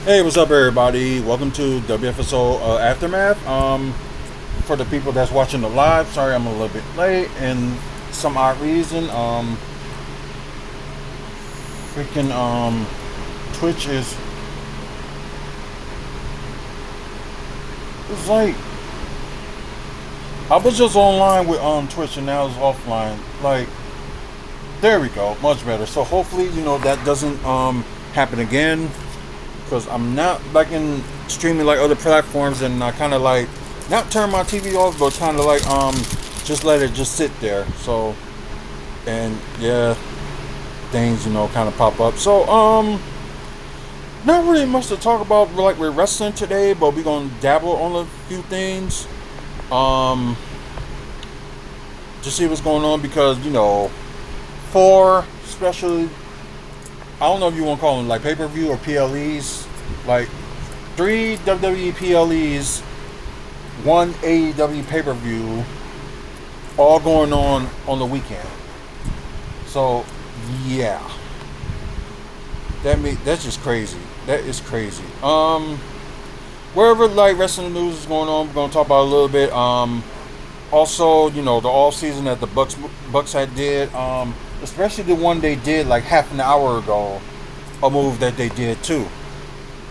Hey, what's up, everybody? Welcome to WFSO Aftermath. For the people that's watching the live, sorry I'm a little bit late, and some odd reason, freaking Twitch is it's like I was just online with Twitch and now it's offline. Like, there we go, much better. So hopefully, that doesn't happen again, because I'm not like in streaming like other platforms, and I kind of like not turn my TV off, but kind of like just let it just sit there. So, and yeah, things kind of pop up. So not really much to talk about like we're wrestling today, but we're gonna dabble on a few things. Um, just see what's going on, because four, especially, I don't know if you want to call them like pay per view or PLEs, like three WWE PLEs, one AEW pay per view, all going on the weekend. So yeah, that's just crazy. That is crazy. Wherever like wrestling news is going on, we're gonna talk about a little bit. Also, the off season that the Bucks had did. Especially the one they did like half an hour ago, a move that they did too.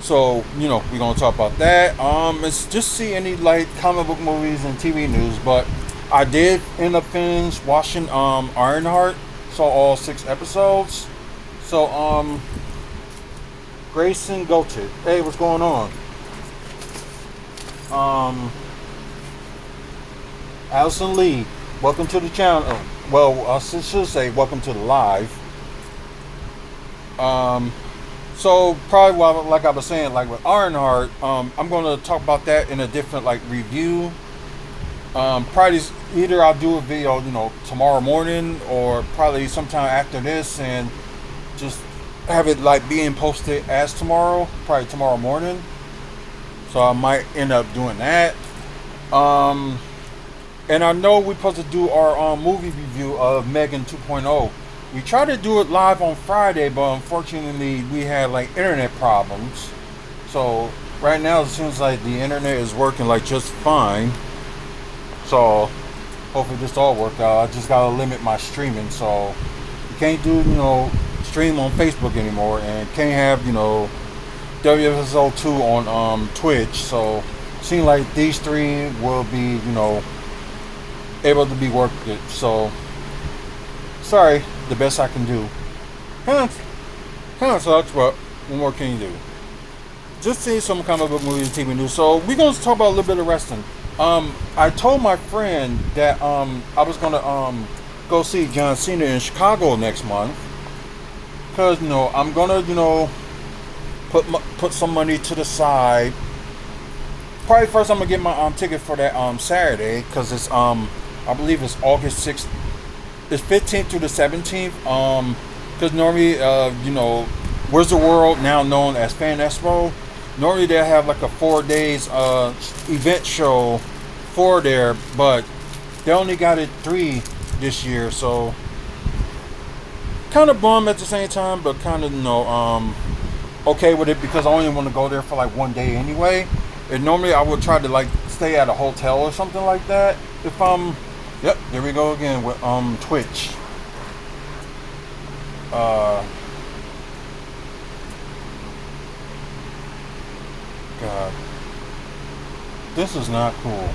So, we're gonna talk about that. It's just see any like comic book movies and TV news, but I did end up finish watching Ironheart. Saw all 6 episodes. So Grayson Goated. Hey, what's going on? Um Allison Lee, welcome to the channel. Well, I should say welcome to the live. So probably like I was saying, like with Ironheart, I'm gonna talk about that in a different like review. Probably either I'll do a video, tomorrow morning, or probably sometime after this, and just have it like being posted as tomorrow, probably tomorrow morning. So I might end up doing that. And I know we're supposed to do our movie review of Megan 2.0. We tried to do it live on Friday, but unfortunately we had like internet problems. So right now it seems like the internet is working like just fine. So hopefully this all worked out. I just gotta limit my streaming, so you can't do stream on Facebook anymore, and can't have WFSO 2 on Twitch. So seems like these three will be able to be worked it. So sorry, the best I can do. Kind of sucks, but what more can you do? Just see some comic book movies and TV news. So we're gonna talk about a little bit of wrestling. I told my friend that I was gonna go see John Cena in Chicago next month, because I'm gonna put some money to the side. Probably first I'm gonna get my ticket for that Saturday, because it's I believe it's August 6th. It's 15th through the 17th. Because normally, Where's the World, now known as Fan Expo, normally they have like a 4 days event show for there, but they only got it 3 this year. So kind of bummed at the same time, but kind of okay with it, because I only want to go there for like 1 day anyway. And normally I would try to like stay at a hotel or something like that. If yep, there we go again with Twitch. God, this is not cool.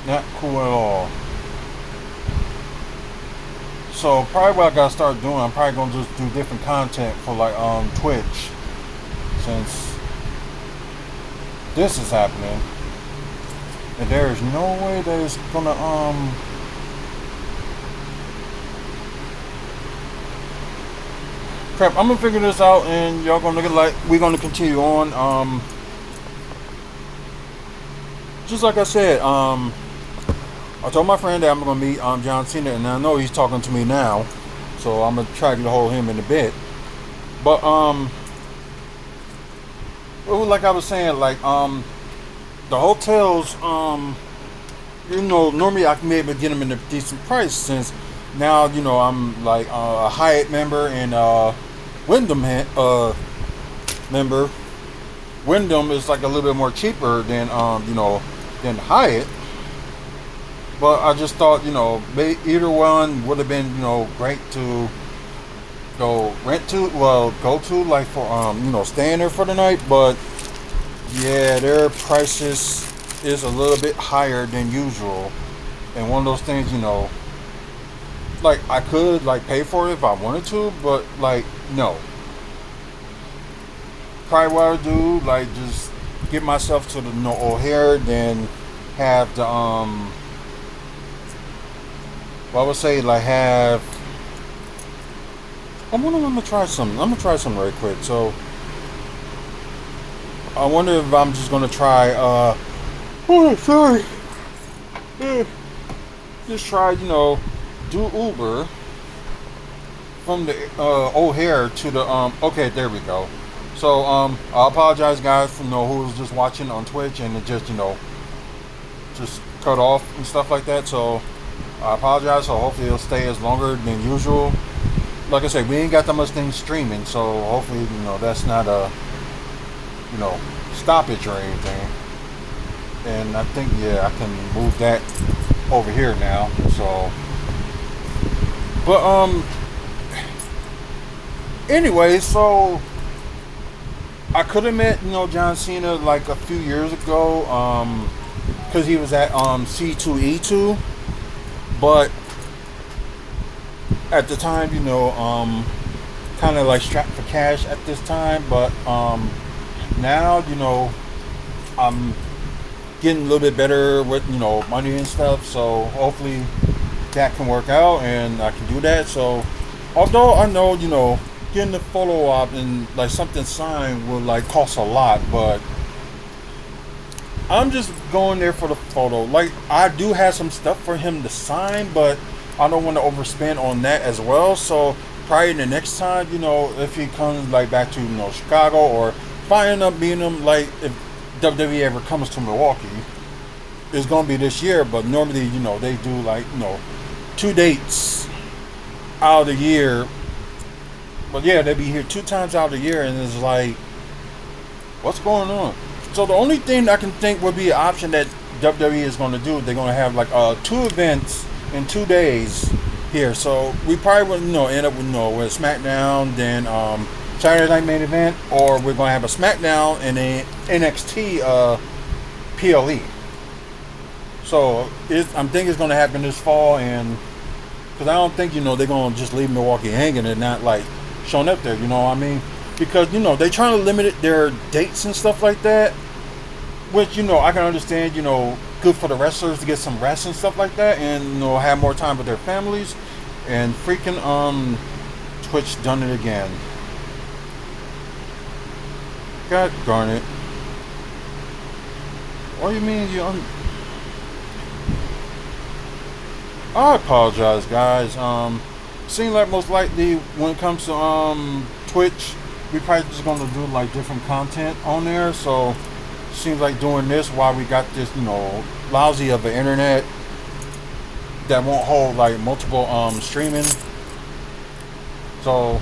Not cool at all. So probably what I gotta start doing, I'm probably gonna just do different content for like Twitch, since this is happening, and there is no way that it's gonna crap. I'm gonna figure this out, and y'all gonna look at like we're gonna continue on. Just like I said, I told my friend that I'm gonna meet John Cena, and I know he's talking to me now, so I'm gonna try to get a hold of him in a bit. But like I was saying, like the hotels, normally I can be able to get them in a decent price, since now I'm like a Hyatt member in Wyndham, Remember, Wyndham is like a little bit more cheaper than than Hyatt. But I just thought, either one would have been, great to go to, like for staying there for the night. But yeah, their prices is a little bit higher than usual. And one of those things, like I could like pay for it if I wanted to, but like no. Probably what I would do, like just get myself to the O'Hare, then have the well, I would say like have. I'm gonna try something. I'm gonna try something right quick. So I wonder if I'm just gonna try. Oh, sorry. Just try, do Uber from the O'Hare to the Okay, there we go. So I apologize, guys, for who was just watching on Twitch and it just just cut off and stuff like that. So I apologize. So hopefully it'll stay as longer than usual. Like I said, we ain't got that much things streaming, so hopefully that's not a stoppage or anything. And I think I can move that over here now. So, but anyway, so I could have met John Cena like a few years ago, because he was at C2E2, but at the time, kind of like strapped for cash at this time. But now, I'm getting a little bit better with money and stuff. So hopefully that can work out and I can do that. So although I know getting the photo op and like something signed will like cost a lot, but I'm just going there for the photo. Like I do have some stuff for him to sign, but I don't want to overspend on that as well. So probably the next time, if he comes like back to Chicago, or if I end up meeting him, like if WWE ever comes to Milwaukee, it's gonna be this year. But normally, they do like 2 dates out of the year. But yeah, they be here 2 times out of the year, and it's like, what's going on? So the only thing I can think would be an option that WWE is going to do. They're going to have like 2 events in 2 days here. So we probably would end up with SmackDown, then Saturday Night Main Event, or we're going to have a SmackDown and a NXT PLE. So I'm thinking it's going to happen this fall, and because I don't think they're going to just leave Milwaukee hanging and not like showing up there. You know what I mean? Because they trying to limit their dates and stuff like that, which I can understand. Good for the wrestlers to get some rest and stuff like that, and have more time with their families. And freaking Twitch done it again. God darn it! What do you mean I apologize, guys. Seems like most likely when it comes to Twitch, we probably just gonna do like different content on there. So seems like doing this while we got this lousy of an internet that won't hold like multiple streaming. So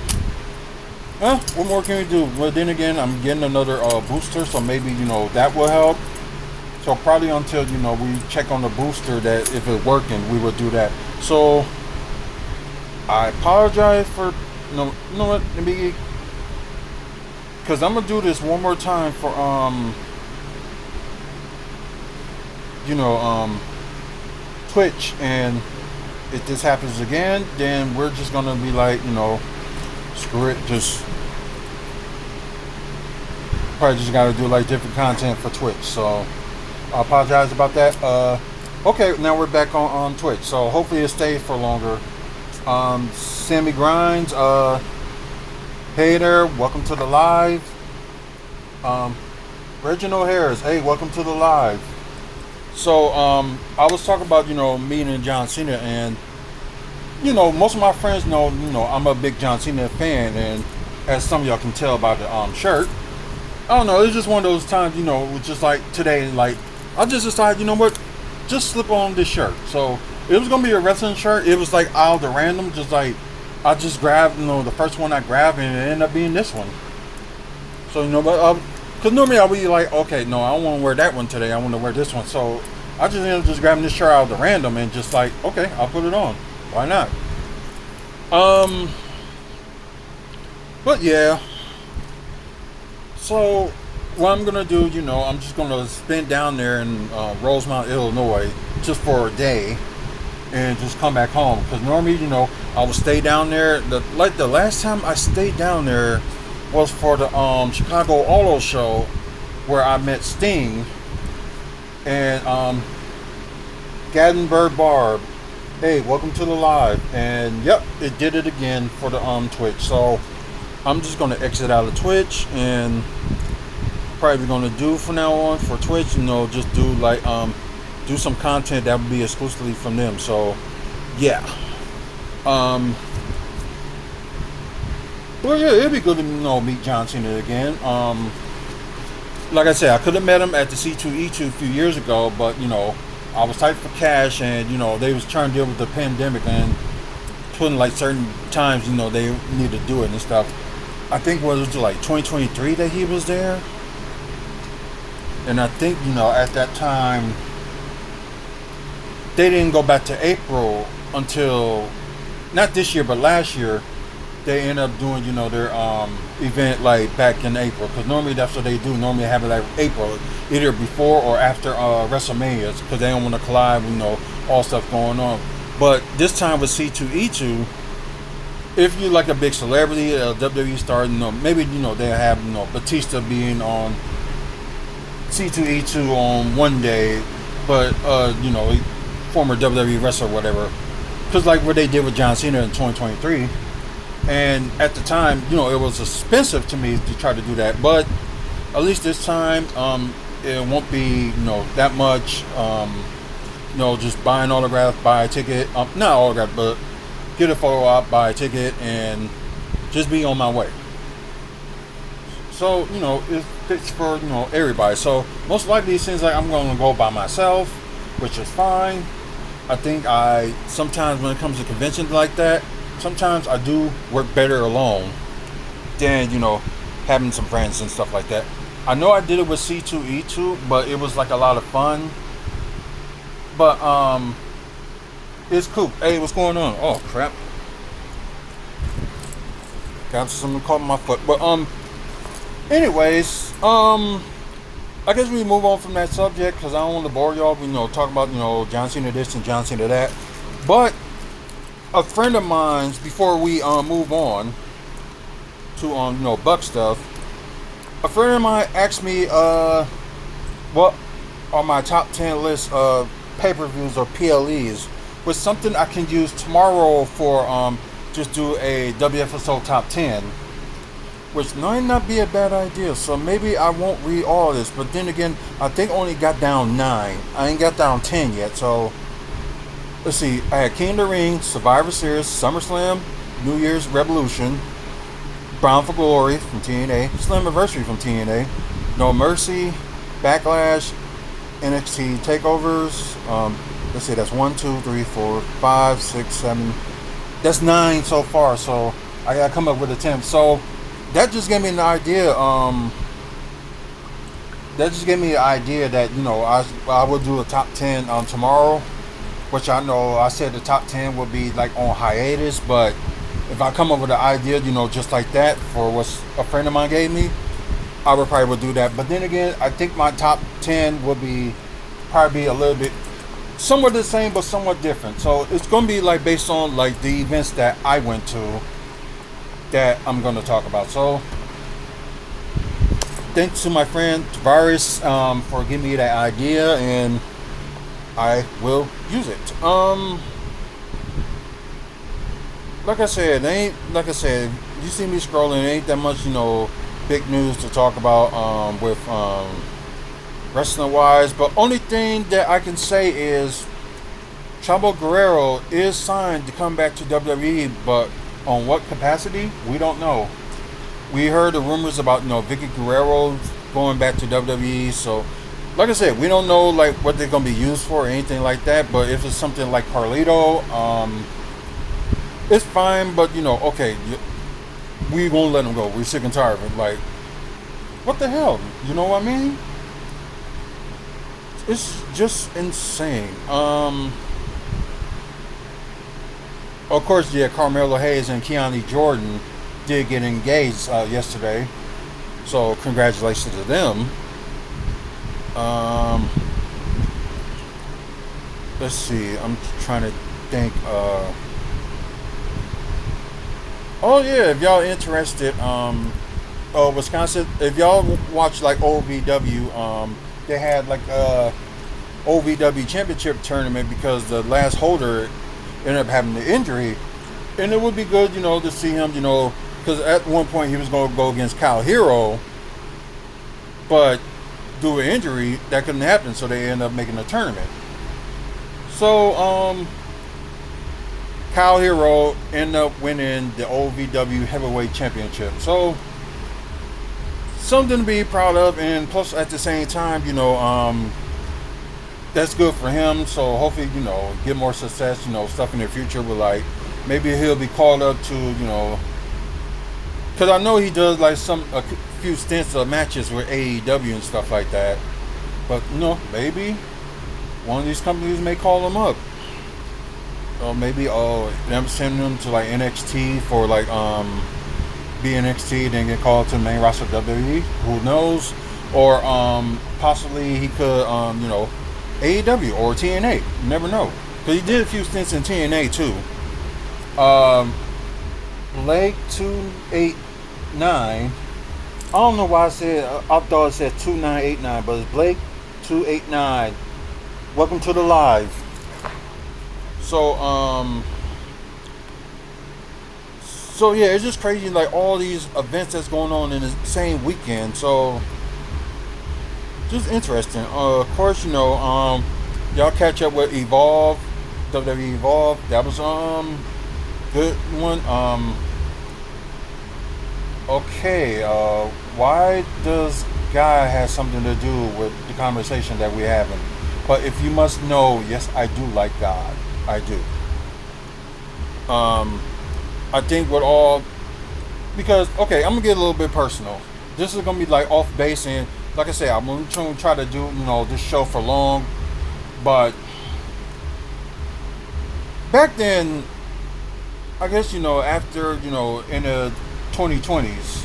what more can we do? Well, then again, I'm getting another booster, so maybe that will help. So probably until we check on the booster, that if it's working, we will do that. So I apologize for what, let me, because I'm gonna do this one more time for Twitch, and if this happens again, then we're just gonna be like screw it, just probably just gotta do like different content for Twitch. So I apologize about that. Okay, now we're back on Twitch, so hopefully it stays for longer. Sammy Grinds, hey there, welcome to the live. Reginald Harris, hey, welcome to the live. So I was talking about meeting John Cena, and most of my friends know I'm a big John Cena fan, and as some of y'all can tell by the shirt, I don't know, it's just one of those times, just like today, like I just decided, what, just slip on this shirt. So it was gonna be a wrestling shirt. It was like out of the random, just like I just grabbed the first one I grabbed, and it ended up being this one. So but because normally I'll be like, okay, no, I don't want to wear that one today. I want to wear this one. So I just end up just grabbing this shirt out of the random and just like, okay, I'll put it on. Why not? But yeah. So what I'm gonna do, I'm just gonna spend down there in Rosemount, Illinois, just for a day, and just come back home. Because normally, I will stay down there. The last time I stayed down there was for the Chicago Auto Show, where I met Sting and Gatlinburg Barb. Hey, welcome to the live. And yep, it did it again for the Twitch. So I'm just gonna exit out of Twitch, and probably gonna do from now on for Twitch, just do like do some content that would be exclusively from them. So yeah. Well, yeah, it'd be good to meet John Cena again. Like I said, I could have met him at the C2E2 a few years ago, but I was tight for cash, and they was trying to deal with the pandemic and putting like certain times they need to do it and stuff. I think was it like 2023 that he was there, and I think at that time they didn't go back to April until not this year but last year. They end up doing their event like back in April, because normally that's what they do. Normally they have it like April, either before or after WrestleMania, because they don't want to collide with all stuff going on. But this time with C2E2, if you're like a big celebrity, a WWE star, maybe they have Batista being on C2E2 on one day, but former WWE wrestler or whatever, because like what they did with John Cena in 2023. And at the time, it was expensive to me to try to do that. But at least this time, it won't be, that much. Just buy an autograph, buy a ticket. Not autograph, but get a photo op, buy a ticket, and just be on my way. So, it fits for, everybody. So most likely it seems like I'm going to go by myself, which is fine. I think sometimes when it comes to conventions like that, sometimes I do work better alone than, having some friends and stuff like that. I know I did it with C2E2, but it was like a lot of fun. But, it's cool. Hey, what's going on? Oh, crap. Got something caught in my foot. But, anyways, I guess we move on from that subject, because I don't want to bore y'all. We, talk about, John Cena this and John Cena that. But a friend of mine's, before we move on to Buck stuff, a friend of mine asked me what are my top 10 list of pay-per-views or PLEs, with something I can use tomorrow for just do a WFSO top 10, which might not be a bad idea. So maybe I won't read all of this, but then again, I think I only got down 9. I ain't got down 10 yet. So let's see, I had King of the Ring, Survivor Series, SummerSlam, New Year's Revolution, Bound for Glory from TNA, Slammiversary from TNA, No Mercy, Backlash, NXT Takeovers. Let's see, that's 1, 2, 3, 4, 5, 6, 7. That's 9 so far, so I gotta come up with a 10. So that just gave me an idea. That just gave me an idea that, I will do a top 10 tomorrow, which I know I said the top 10 would be like on hiatus, but if I come up with an idea, just like that for what a friend of mine gave me, I would probably do that. But then again, I think my top 10 would probably be a little bit somewhat the same, but somewhat different. So it's going to be like based on like the events that I went to that I'm going to talk about. So thanks to my friend Tavares for giving me that idea, and I will use it. Like I said, you see me scrolling, it ain't that much, big news to talk about with wrestling wise. But only thing that I can say is Chavo Guerrero is signed to come back to WWE, but on what capacity, we don't know. We heard the rumors about Vicky Guerrero going back to WWE, so like I said, we don't know like what they're gonna be used for or anything like that. But if it's something like Carlito, it's fine. But okay, we won't let him go. We're sick and tired of it. Like What the hell? You know what I mean? It's just insane. Of course, yeah, Carmelo Hayes and Keontae Jordan did get engaged yesterday, so congratulations to them. Um, let's see. I'm trying to think. Oh yeah, if y'all interested, Wisconsin. If y'all watch like OVW, they had like a OVW championship tournament because the last holder ended up having the injury, and it would be good, to see him, because at one point he was going to go against Kyle Hero, but due to injury that couldn't happen, so they ended up making a tournament. So Kyle Hero ended up winning the OVW Heavyweight Championship. So something to be proud of, and plus at the same time, that's good for him. So hopefully, get more success, stuff in the future with like maybe he'll be called up to, because I know he does like a few stints of matches with AEW and stuff like that. But maybe one of these companies may call him up. Or maybe them send him to like NXT for like BNXT, then get called to the main roster of WWE. Who knows? Or possibly he could AEW or TNA. You never know. Because he did a few stints in TNA too. Blake 289. I don't know why I thought it said 2989, but it's Blake 289. Welcome to the live. So yeah, it's just crazy, like all these events that's going on in the same weekend. So just interesting. Of course, y'all catch up with Evolve, WWE Evolve. That was good one. Okay, why does Guy have something to do with the conversation that we're having? But if you must know, yes, I do like God. I do. I think with all, because okay, I'm gonna get a little bit personal. This is gonna be like off base, and like I said, I'm gonna try to do this show for long. But back then, I guess after in the 2020s,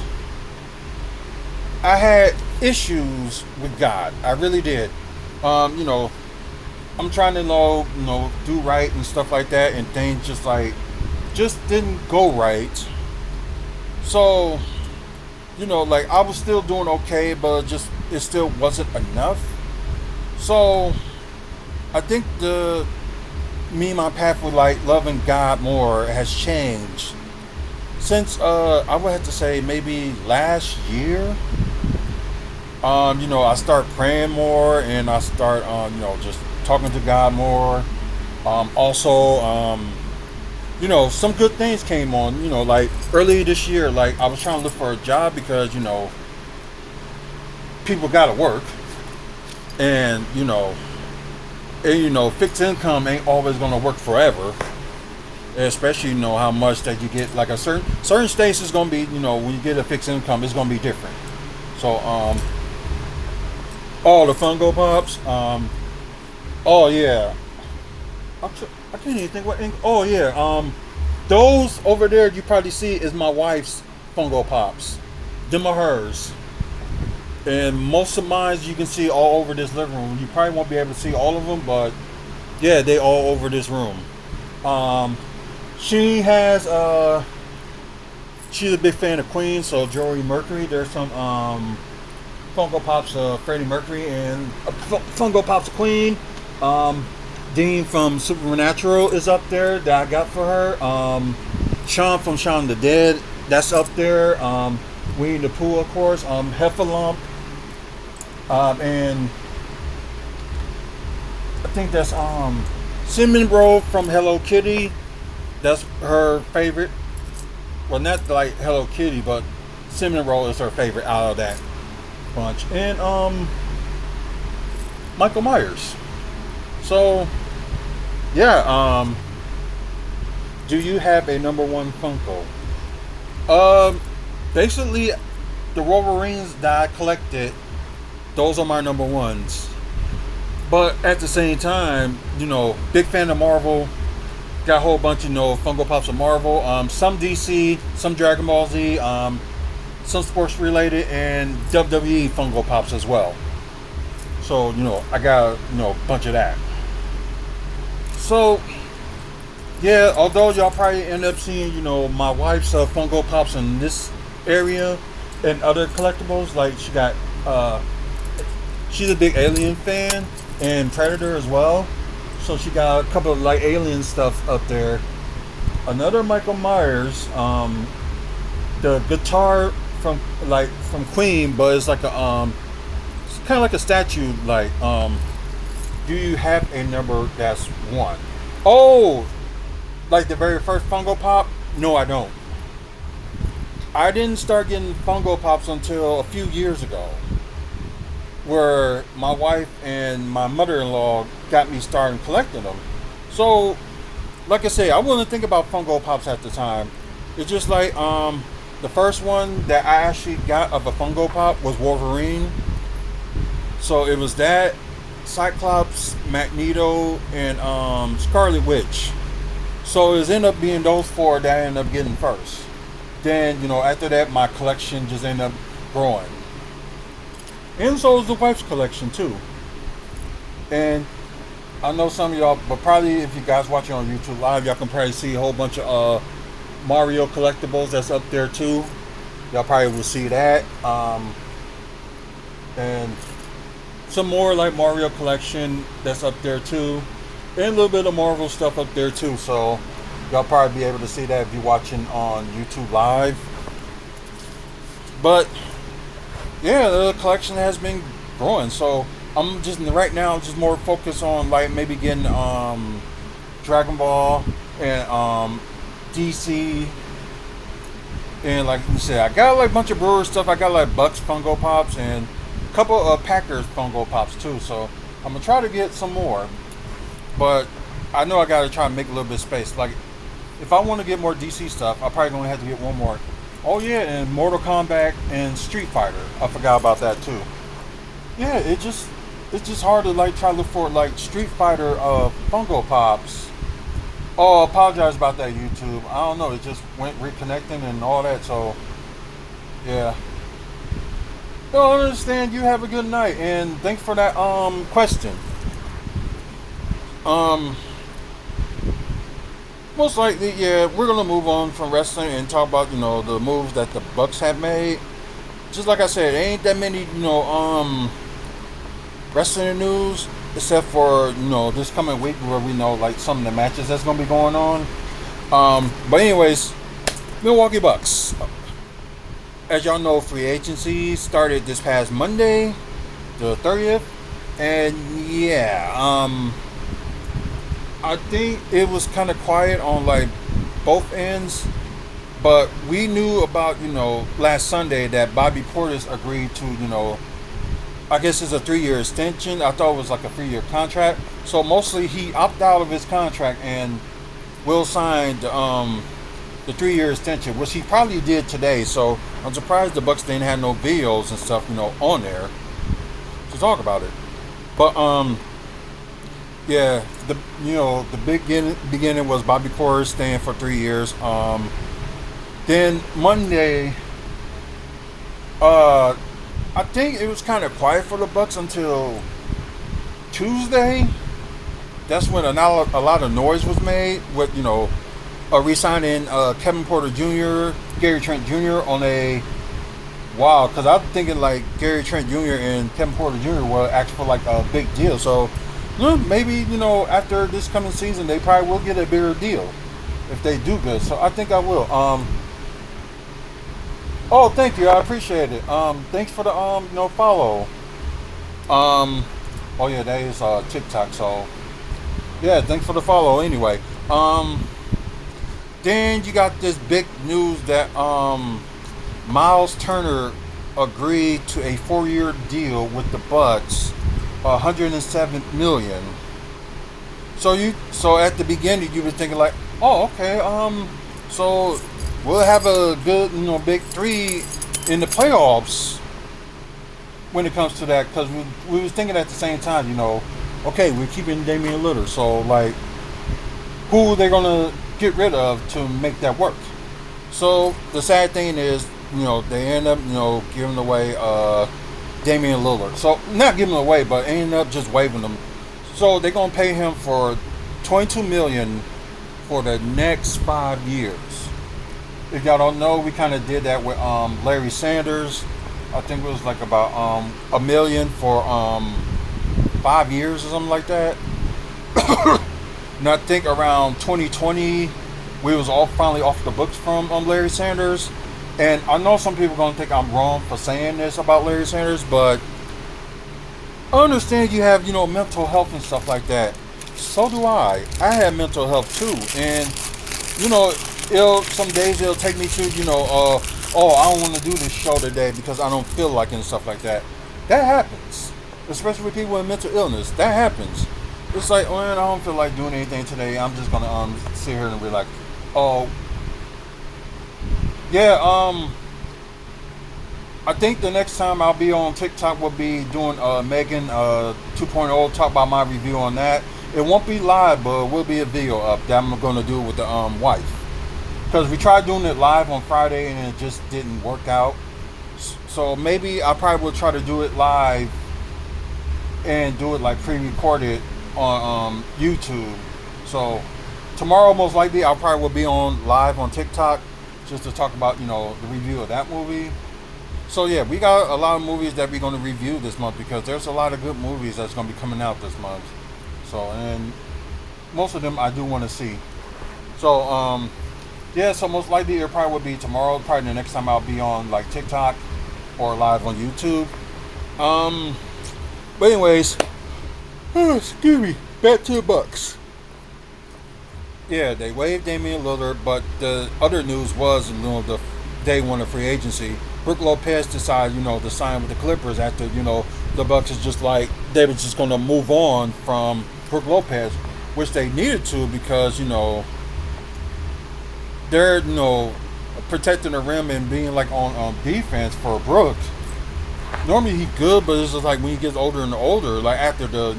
I had issues with God. I really did. I'm trying to do right and stuff like that, and things just didn't go right. So, like I was still doing okay, but it still wasn't enough. So, I think my path with like loving God more has changed since I would have to say maybe last year. I start praying more, and I start just talking to God more. Also, some good things came on. Like earlier this year, like I was trying to look for a job because people gotta work, and fixed income ain't always gonna work forever. Especially how much that you get. Like a certain states is gonna be when you get a fixed income, it's gonna be different. So all the Fungo Pops. Oh yeah. I can't even think what. Oh yeah. Those over there you probably see is my wife's Fungo Pops. Them are hers. And most of mine you can see all over this living room. You probably won't be able to see all of them, but yeah, they all over this room. She has she's a big fan of Queen, so Joey Mercury. There's some Fungo Pops of Freddie Mercury and Fungo Pops of Queen. Dean from Supernatural is up there that I got for her. Sean from Shaun the Dead, that's up there. Winnie the Pooh, of course. Heffalump. And I think that's Cinnamon Roll from Hello Kitty. That's her favorite. Well, not like Hello Kitty, but Cinnamon Roll is her favorite out of that bunch. And Michael Myers. So yeah, do you have a number one Funko? Basically the Wolverines that I collected, those are my number ones. But at the same time, big fan of Marvel. Got a whole bunch, Funko Pops of Marvel. Some DC, some Dragon Ball Z, some sports related, and WWE Funko Pops as well. So, I got, a bunch of that. So, yeah, although y'all probably end up seeing, my wife's Funko Pops in this area and other collectibles, like she's a big Alien fan and Predator as well. So she got a couple of like Alien stuff up there. Another Michael Myers, the guitar from Queen, but it's like it's kind of like a statue. Like, do you have a number that's 1? Oh, like the very first Funko Pop? No, I don't. I didn't start getting Funko Pops until a few years ago, where my wife and my mother-in-law got me started collecting them. So, like I say, I wasn't think about Funko Pops at the time. It's just like the first one that I actually got of a Funko Pop was Wolverine. So it was that, Cyclops, Magneto, and Scarlet Witch. So it ended up being those 4 that I ended up getting first. Then, after that, my collection just ended up growing. And so is the wife's collection too. And I know some of y'all, but probably if you guys watching on YouTube Live, y'all can probably see a whole bunch of Mario collectibles that's up there too. Y'all probably will see that. And some more like Mario collection that's up there too. And a little bit of Marvel stuff up there too. So y'all probably be able to see that if you're watching on YouTube Live. But yeah, the collection has been growing. So I'm just right now just more focused on like maybe getting Dragon Ball and DC. And like you said, I got like a bunch of Brewer stuff. I got like Bucks Funko Pops and a couple of Packers Funko Pops too. So I'm gonna try to get some more. But I know I gotta try to make a little bit of space. Like if I want to get more DC stuff, I'm probably gonna have to get one more. Oh yeah, and Mortal Kombat and Street Fighter. I forgot about that too. Yeah, it's just hard to like try to look for like Street Fighter Funko Pops. Oh, I apologize about that, YouTube. I don't know, it just went reconnecting and all that. So yeah. No, I understand. You have a good night, and thanks for that question. Most likely, yeah, we're gonna move on from wrestling and talk about the moves that the Bucks have made. Just like I said, there ain't that many wrestling news except for this coming week where we know like some of the matches that's gonna be going on. But anyways, Milwaukee Bucks. As y'all know, free agency started this past Monday, the 30th, and yeah, I think it was kind of quiet on like both ends, but we knew about last Sunday that Bobby Portis agreed to I guess it's a 3-year extension. I thought it was like a 3-year contract. So mostly he opted out of his contract and will sign the 3-year extension, which he probably did today. So I'm surprised the Bucks didn't have no videos and stuff on there to talk about it. But yeah, the beginning was Bobby Portis staying for 3 years. Then Monday, I think it was kind of quiet for the Bucks until Tuesday. That's when a lot of noise was made with re-signing Kevin Porter Jr., Gary Trent Jr. on a wow. Because I'm thinking like Gary Trent Jr. and Kevin Porter Jr. were actually for like a big deal. So maybe after this coming season they probably will get a bigger deal if they do good. So I think I will. Oh, thank you. I appreciate it. Thanks for the follow. Oh yeah, that is TikTok. So yeah, thanks for the follow. Anyway, then you got this big news that Miles Turner agreed to a 4-year deal with the Bucks, $107 million. So at the beginning you were thinking like, oh okay, so we'll have a good big 3 in the playoffs, when it comes to that, because we was thinking at the same time, okay, we're keeping Damian Lillard, so like, who are they gonna get rid of to make that work? So the sad thing is, they end up, giving away Damian Lillard. So not giving him away, but end up just waiving him. So they're gonna pay him for $22 million for the next 5 years. If y'all don't know, we kind of did that with Larry Sanders. I think it was like about $1 million for 5 years or something like that. And I think around 2020, we was all finally off the books from Larry Sanders. And I know some people are going to think I'm wrong for saying this about Larry Sanders, but I understand you have, mental health and stuff like that. So do I. I have mental health too. And, some days it'll take me to, I don't want to do this show today because I don't feel like it and stuff like that. That happens. Especially with people with mental illness. That happens. It's like, man, I don't feel like doing anything today. I'm just going to sit here and be like, oh, yeah, I think the next time I'll be on TikTok will be doing Megan 2.0, talk about my review on that. It won't be live, but it will be a video up that I'm going to do with the wife. Because we tried doing it live on Friday and it just didn't work out. So maybe I probably will try to do it live and do it like pre-recorded on YouTube. So tomorrow most likely I probably will be on live on TikTok just to talk about, the review of that movie. So yeah, we got a lot of movies that we're going to review this month because there's a lot of good movies that's going to be coming out this month. So, and most of them I do want to see. So, so most likely it probably will be tomorrow, probably the next time I'll be on like TikTok or live on YouTube. But anyways, excuse me, back to the Bucks. Yeah, they waived Damian Lillard, but the other news was, the day one of free agency, Brook Lopez decided, to sign with the Clippers after, the Bucks is just like, they were just going to move on from Brook Lopez, which they needed to because, they're, protecting the rim and being like on defense for Brook. Normally he's good, but it's just like when he gets older and older, like after the,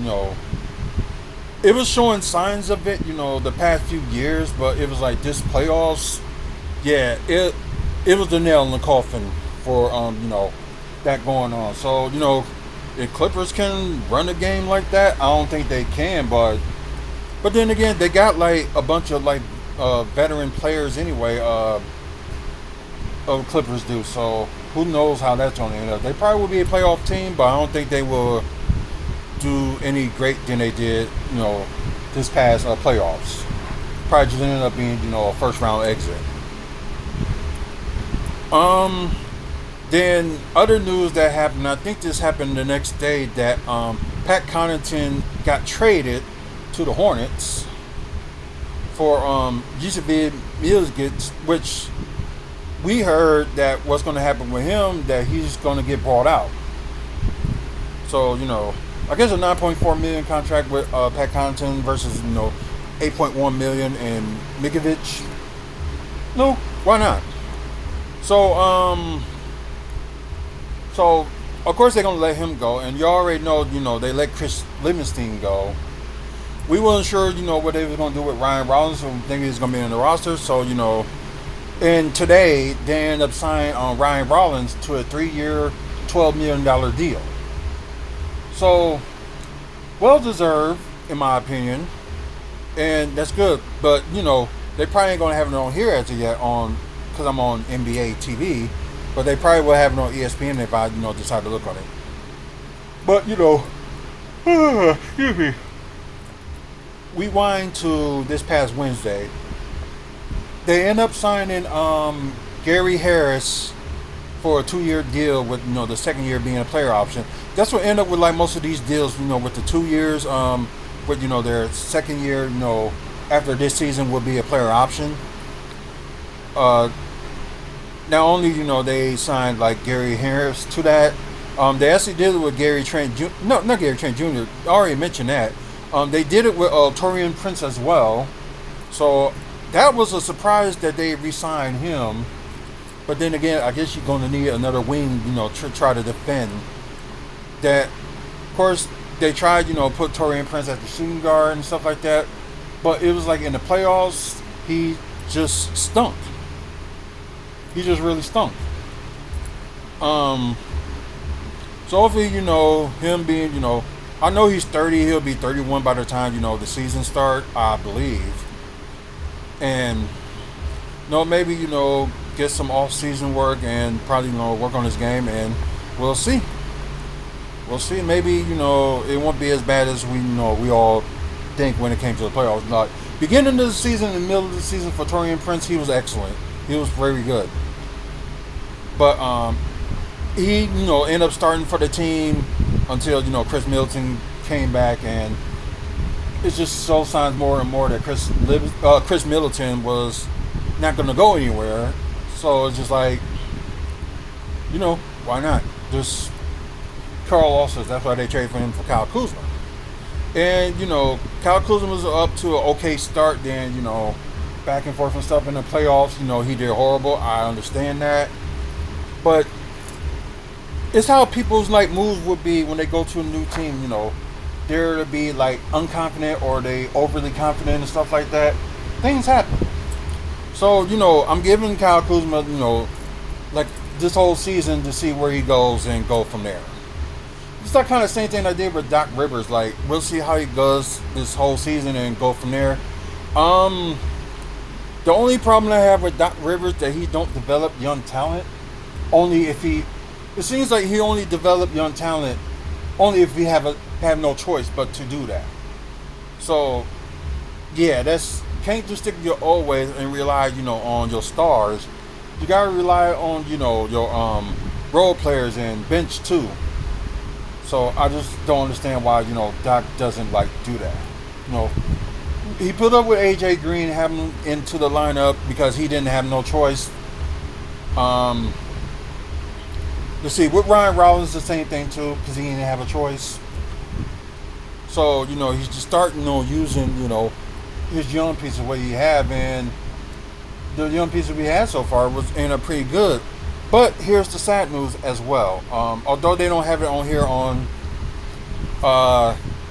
it was showing signs of it, the past few years, but it was like this playoffs, yeah, it was the nail in the coffin for, that going on. So, if Clippers can run a game like that, I don't think they can, but then again, they got like a bunch of like veteran players anyway, Clippers do, so who knows how that's going to end up. They probably will be a playoff team, but I don't think they will do any great than they did, this past playoffs. Probably just ended up being, a first round exit. Then other news that happened, I think this happened the next day, that Pat Connaughton got traded to the Hornets for Yusuf Milicic, which we heard that what's going to happen with him, that he's going to get bought out. So, I guess a $9.4 million contract with Pat Connaughton versus, $8.1 million and Mikovic. No, why not? So, of course they're going to let him go. And you already know, they let Chris Livingston go. We weren't sure, what they were going to do with Ryan Rollins. So we think he's going to be in the roster. So, and today they ended up signing Ryan Rollins to a 3-year, $12 million deal. So, well deserved, in my opinion. And that's good. But, they probably ain't going to have it on here as of yet because I'm on NBA TV. But they probably will have it on ESPN if I, decide to look on it. But, excuse me. We wind to this past Wednesday. They end up signing Gary Harris for a 2-year deal with, the second year being a player option. That's what end up with like most of these deals, with the 2 years, with, their second year, after this season will be a player option. Not only, they signed like Gary Harris to that, they actually did it with Gary Trent Jr. No, not Gary Trent Jr. I already mentioned that. They did it with Taurean Prince as well. So that was a surprise that they re-signed him. But then again, I guess you're going to need another wing, to try to defend. That, of course, they tried, put Torian Prince at the shooting guard and stuff like that. But it was like in the playoffs, he just stunk. He just really stunk. So hopefully, him being, I know he's 30. He'll be 31 by the time, the season start, I believe. And, maybe, get some off-season work and probably, work on his game, and we'll see. We'll see. Maybe, it won't be as bad as we all think when it came to the playoffs. Like, beginning of the season and middle of the season for Torian Prince, he was excellent. He was very good. But he, ended up starting for the team until, Chris Middleton came back, and it just so signs more and more that Chris Middleton was not going to go anywhere. So it's just like, why not? Just Carl also, that's why they traded for him for Kyle Kuzma. And, Kyle Kuzma was up to an okay start. Then, back and forth and stuff in the playoffs, he did horrible. I understand that. But it's how people's, moves would be when they go to a new team, They're to be, unconfident or they overly confident and stuff like that. Things happen. So, I'm giving Kyle Kuzma, this whole season to see where he goes and go from there. It's that kind of same thing I did with Doc Rivers. We'll see how he does this whole season and go from there. The only problem I have with Doc Rivers that he don't develop young talent. It seems like he only developed young talent only if we have no choice but to do that. So, yeah, can't just stick to your old ways and rely, on your stars. You gotta rely on, your role players and bench too. So I just don't understand why, Doc doesn't do that. He put up with AJ Green, having him into the lineup because he didn't have no choice. Let's see, with Ryan Rollins, the same thing too, because he didn't have a choice. So, he's just starting, using, his young pieces, what he have, and the young pieces we had so far ended up pretty good. But here's the sad news as well. Although they don't have it on here on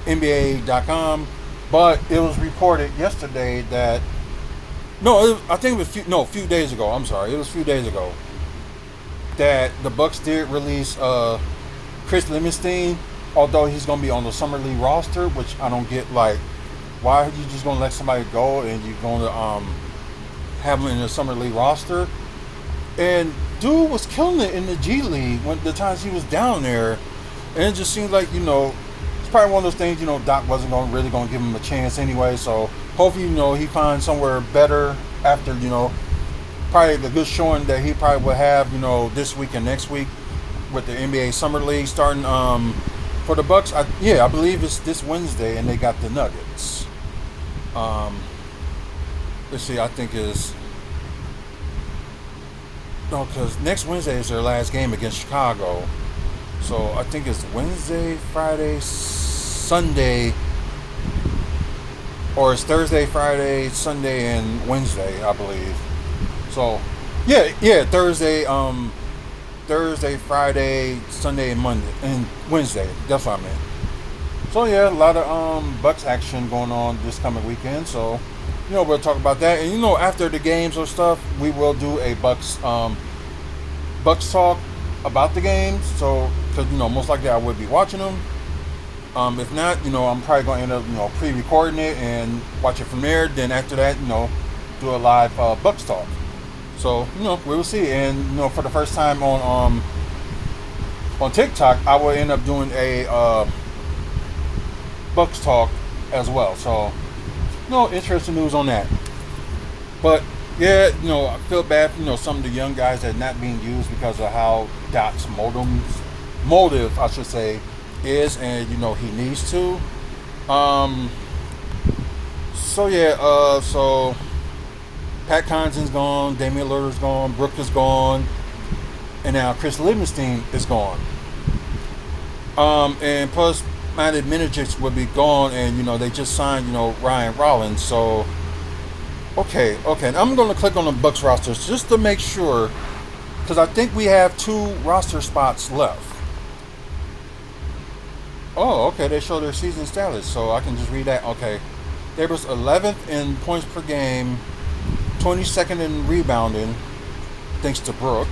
NBA.com, but it was reported yesterday that a few days ago. I'm sorry, it was a few days ago that the Bucks did release Chris Livingston, although he's going to be on the Summer League roster, which I don't get. Why are you just going to let somebody go and you're going to have him in the Summer League roster? And dude was killing it in the G League when the times he was down there, and it just seems like it's probably one of those things. Doc wasn't really going to give him a chance anyway. So hopefully he finds somewhere better after probably the good showing that he probably will have this week and next week with the NBA Summer League starting for the Bucks. I believe it's this Wednesday, and they got the Nuggets. Let's see, I think is. No, because next Wednesday is their last game against Chicago. So I think it's Wednesday, Friday, Sunday, or it's Thursday, Friday, Sunday, and Wednesday, I believe. So, Thursday, Friday, Sunday, and Monday, and Wednesday. That's what I meant. So yeah, a lot of Bucks action going on this coming weekend. So, we'll talk about that. And after the games or stuff, we will do a Bucks talk about the games. So, because most likely I would be watching them. If not, I'm probably going to end up pre-recording it and watch it from there. Then after that, do a live Bucks talk. So, we will see. And for the first time on TikTok, I will end up doing a Bucks talk as well. So, interesting news on that. But yeah, I feel bad for some of the young guys that are not being used because of how Doc's motive, I should say, is, and he needs to. So Pat Connaughton's gone, Damian Lillard's gone, Brook is gone, and now Chris Livingston is gone. And plus Matty Minajich will be gone, and they just signed Ryan Rollins. So okay, and I'm going to click on the Bucks rosters just to make sure because I think we have 2 roster spots left. Oh, okay. They show their season status, so I can just read that. Okay, they was 11th in points per game, 22nd in rebounding, thanks to Brooke.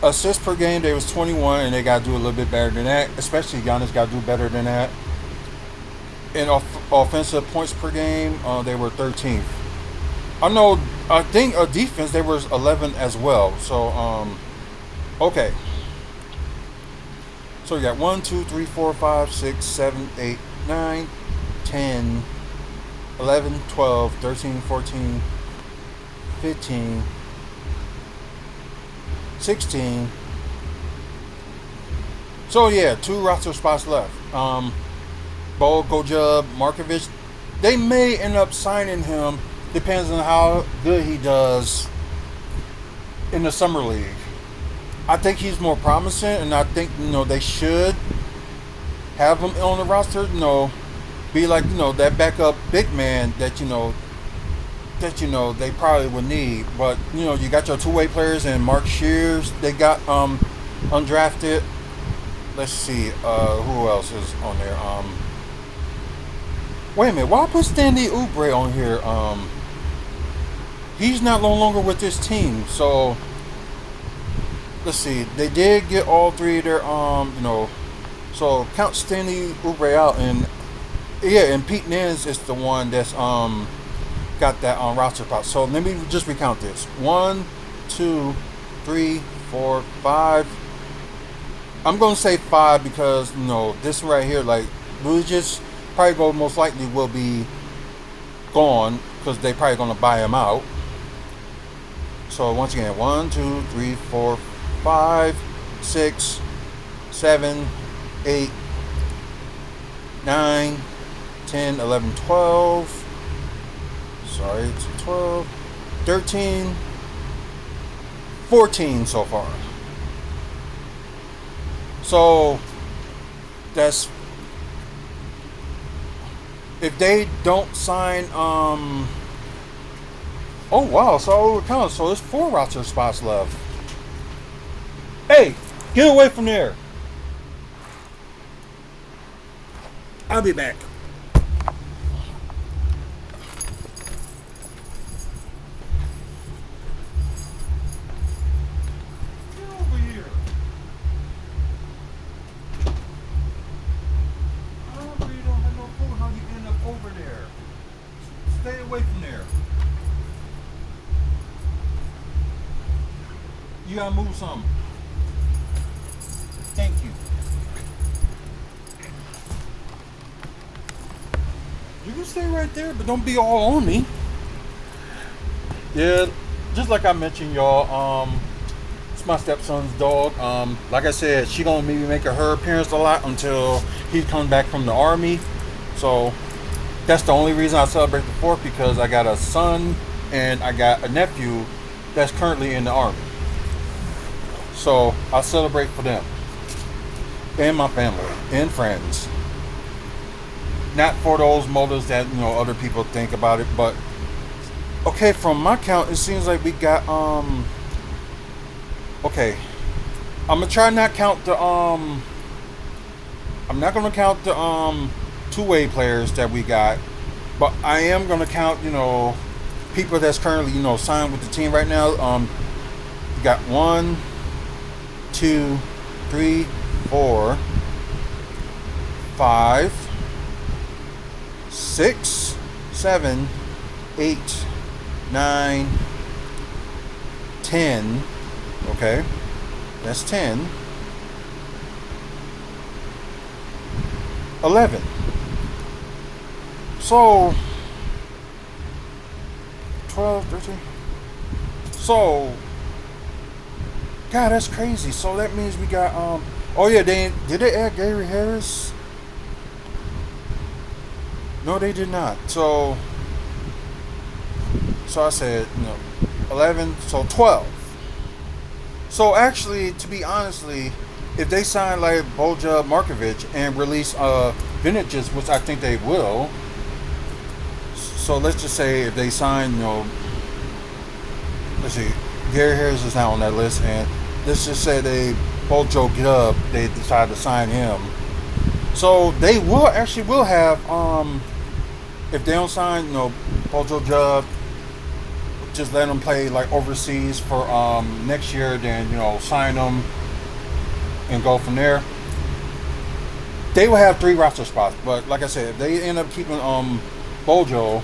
Assists per game, they was 21, and they got to do a little bit better than that. Especially Giannis got to do better than that. In offensive points per game, they were 13th. I think defense they was 11 as well. So okay. So you got 1, 2, 3, 4, 5, 6, 7, 8, 9, 10, 11, 12, 13, 14, 15, 16. So yeah, 2 roster spots left. Bo, Gojub, Markovic. They may end up signing him. Depends on how good he does in the summer league. I think he's more promising, and I think they should have him on the roster. Be like that backup big man that they probably would need. But you got your two-way players and Mark Shears. They got undrafted. Let's see who else is on there. Wait a minute, why put Stanley Oubre on here? He's no longer with this team, so let's see. They did get all 3 of their so count Stanley Oubre out, and and Pete Nance is the one that's got that on roster spot. So let me just recount this: 1, 2, 3, 4, 5. I'm gonna say 5 because this right here, like Bridges, probably most likely will be gone because they probably gonna buy him out. So once again, 1, 2, 3, 4, 5, 6, 7, 8, 9, 10, 11, 12. Sorry, it's 12, 13, 14 so far. So that's if they don't sign oh wow, so it counts. So there's 4 roster spots left. Hey, get away from there. I'll be back. Get over here. I really don't have no clue how you end up over there. Stay away from there. You gotta move some. Thank you. You can stay right there, but don't be all on me. Yeah, just like I mentioned, y'all. It's my stepson's dog. Like I said, she gonna maybe make her appearance a lot until he comes back from the army. So that's the only reason I celebrate the 4th, because I got a son and I got a nephew that's currently in the army. So I celebrate for them and my family and friends. Not for those motives that other people think about it, but okay, from my count, it seems like we got okay. I'm gonna try not count the I'm not gonna count the two-way players that we got, but I am gonna count people that's currently signed with the team right now. We got 1, 2, 3, 4, 5, 6, 7, 8, 9, 10. Okay, that's 10. 11. So 12, 13. So God, that's crazy. So that means we got oh yeah, did they add Gary Harris? No, they did not. So I said 11, so 12. So actually, to be honestly, if they sign like Boja Markovic and release Vintages, which I think they will. So let's just say if they sign, let's see, Gary Harris is not on that list, and let's just say they both Joe Gub, they decided to sign him. So they will have if they don't sign, Bojo Judd, just let them play like overseas for next year. Then sign them and go from there. They will have 3 roster spots, but like I said, if they end up keeping Bojo,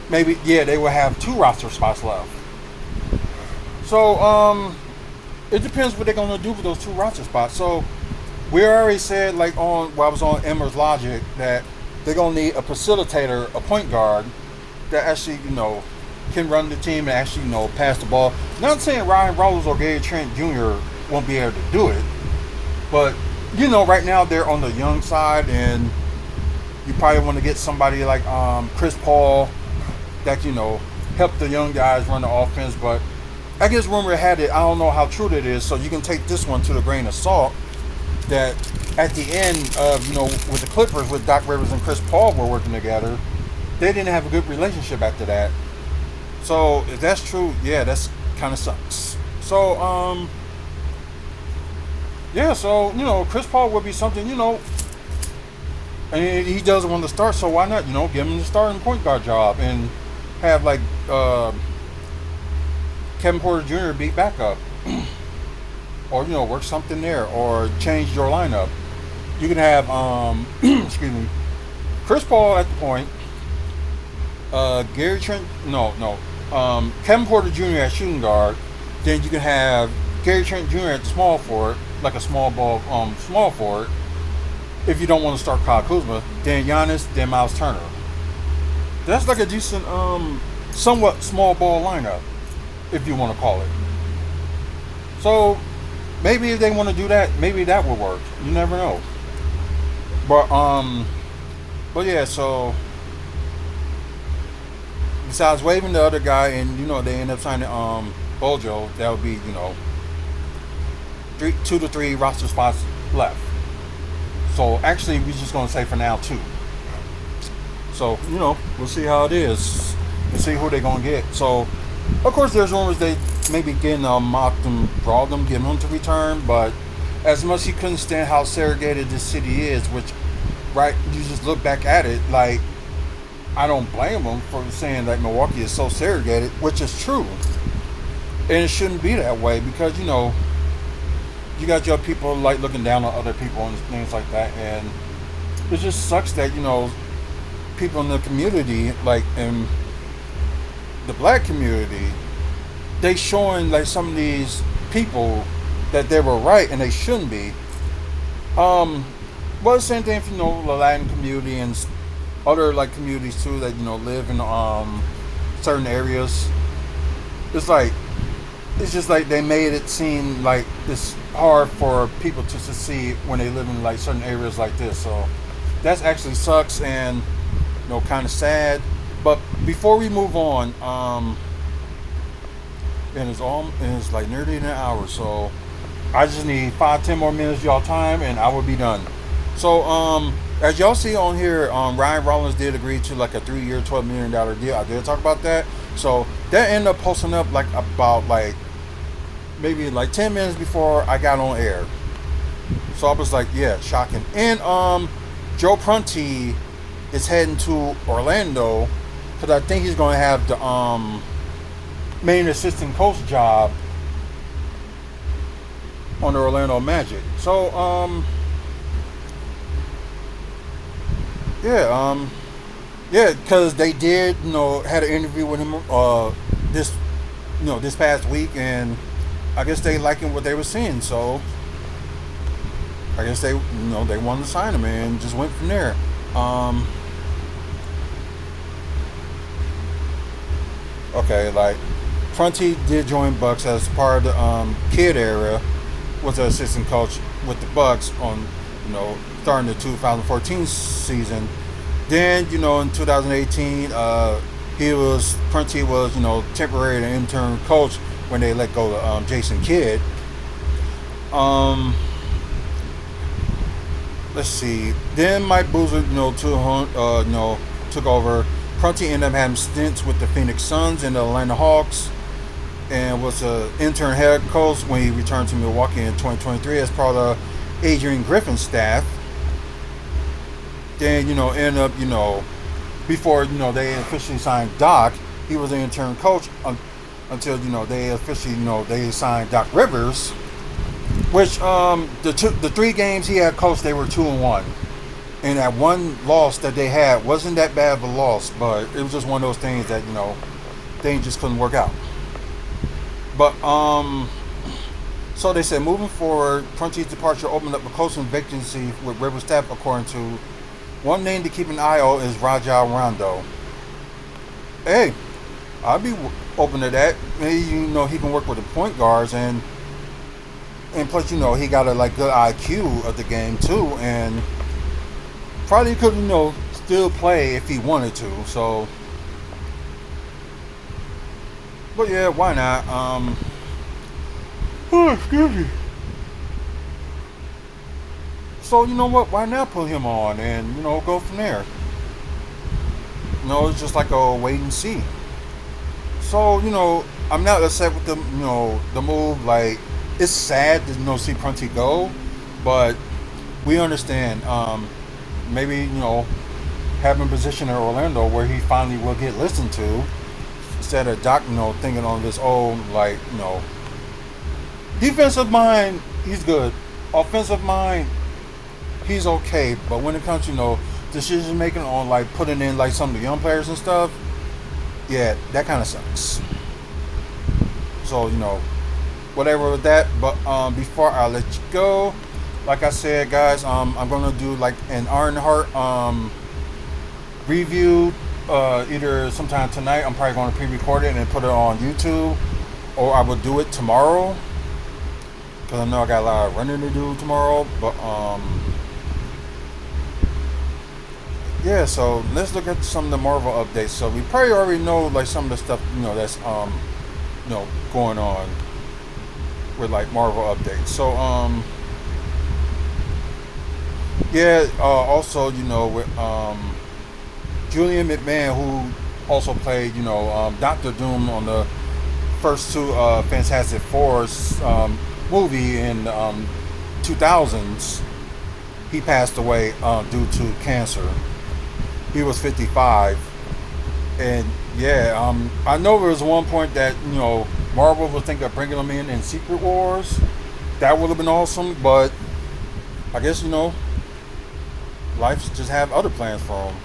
maybe they will have 2 roster spots left. So it depends what they're gonna do with those 2 roster spots. So we already said, like while I was on Emmer's Logic, that they're gonna need a facilitator, a point guard that actually can run the team and actually pass the ball. Not saying Ryan Rollins or Gary Trent Jr. won't be able to do it, but right now they're on the young side, and you probably want to get somebody like Chris Paul that help the young guys run the offense. But I guess rumor had it, I don't know how true that is, so you can take this one to the grain of salt, that at the end of with the Clippers, with Doc Rivers and Chris Paul were working together, they didn't have a good relationship after that. So if that's true, that's kind of sucks. So so Chris Paul would be something, and he doesn't want to start, so why not give him the starting point guard job and have like Kevin Porter Jr. be backup, or work something there, or change your lineup. You can have excuse me, Chris Paul at the point, Gary Trent, Kevin Porter Jr. at shooting guard. Then you can have Gary Trent Jr. at the small forward, like a small forward. If you don't want to start Kyle Kuzma, then Giannis, then Miles Turner. That's like a decent, somewhat small ball lineup, if you want to call it. So maybe if they want to do that, maybe that will work. You never know. But yeah, so besides waiving the other guy, and they end up signing Bojo, that would be 2 to 3 roster spots left. So actually, we're just gonna say for now 2. So we'll see how it is. We'll see who they're gonna get. So of course, there's rumors they maybe getting mock them, draw them, get them to return. But as much as he couldn't stand how segregated this city is, which you just look back at it, like I don't blame him for saying that Milwaukee is so segregated, which is true. And it shouldn't be that way, because you got your people like looking down on other people and things like that, and it just sucks that people in the community, like in the black community, they showing like some of these people that they were right and they shouldn't be. Well, the same thing for the Latin community and other like communities too that live in certain areas. It's just like they made it seem like it's hard for people to succeed when they live in like certain areas like this. So that actually sucks and kind of sad. But before we move on, and it's like nearly an hour, so I just need 5-10 more minutes of y'all time and I will be done. So as y'all see on here, Ryan Rollins did agree to like a 3-year $12 million deal. I did talk about that. So that ended up posting up like about like maybe like 10 minutes before I got on air. So I was like, yeah, shocking. And Joe Prunty is heading to Orlando because I think he's going to have the main assistant coach job on the Orlando Magic. So yeah, because they did had an interview with him this past week, and I guess they liking what they were seeing, so I guess they they wanted to sign him and just went from there. Okay, like Prunty did join Bucks as part of the kid era, was an assistant coach with the Bucks on starting the 2014 season. Then in 2018 Prunty was temporary and intern coach when they let go of Jason Kidd. Let's see. Then Mike Boozer took over. Prunty ended up having stints with the Phoenix Suns and the Atlanta Hawks. and was an intern head coach when he returned to Milwaukee in 2023 as part of Adrian Griffin's staff. Then, end up, before, they officially signed Doc, he was an intern coach until, they officially, they signed Doc Rivers, which the 3 games he had coached, they were 2-1. And that one loss that they had wasn't that bad of a loss, but it was just one of those things that, things just couldn't work out. But, so they said moving forward, Prunty's departure opened up a coaching vacancy with Rivers staff, according to one name to keep an eye on is Raja Rondo. Hey, I'd be open to that. Maybe, he can work with the point guards, and plus, he got a good IQ of the game too, and probably could, still play if he wanted to. So, but yeah, why not? Oh, excuse me. So, you know what? Why not put him on and, go from there? It's just like a wait and see. So, I'm not upset with the, the move. Like, it's sad to, see Prunty go, but we understand. Maybe, having a position in Orlando where he finally will get listened to instead of Doc, thinking on this old, defensive mind, he's good. Offensive mind, he's okay, but when it comes to decision making on putting in some of the young players and stuff, yeah, that kind of sucks. So whatever with that. But before I let you go, like I said, guys, I'm gonna do an Ironheart review either sometime tonight. I'm probably gonna pre-record it and put it on YouTube, or I will do it tomorrow because I know I got a lot of running to do tomorrow. But yeah, so let's look at some of the Marvel updates. So we probably already know some of the stuff that's going on with Marvel updates. So yeah, also with Julian McMahon, who also played Doctor Doom on the first 2 Fantastic Fours movie in 2000s. He passed away due to cancer. He was 55, and yeah, I know there was one point that Marvel was thinking of bringing him in Secret Wars. That would have been awesome, but I guess life just have other plans for him.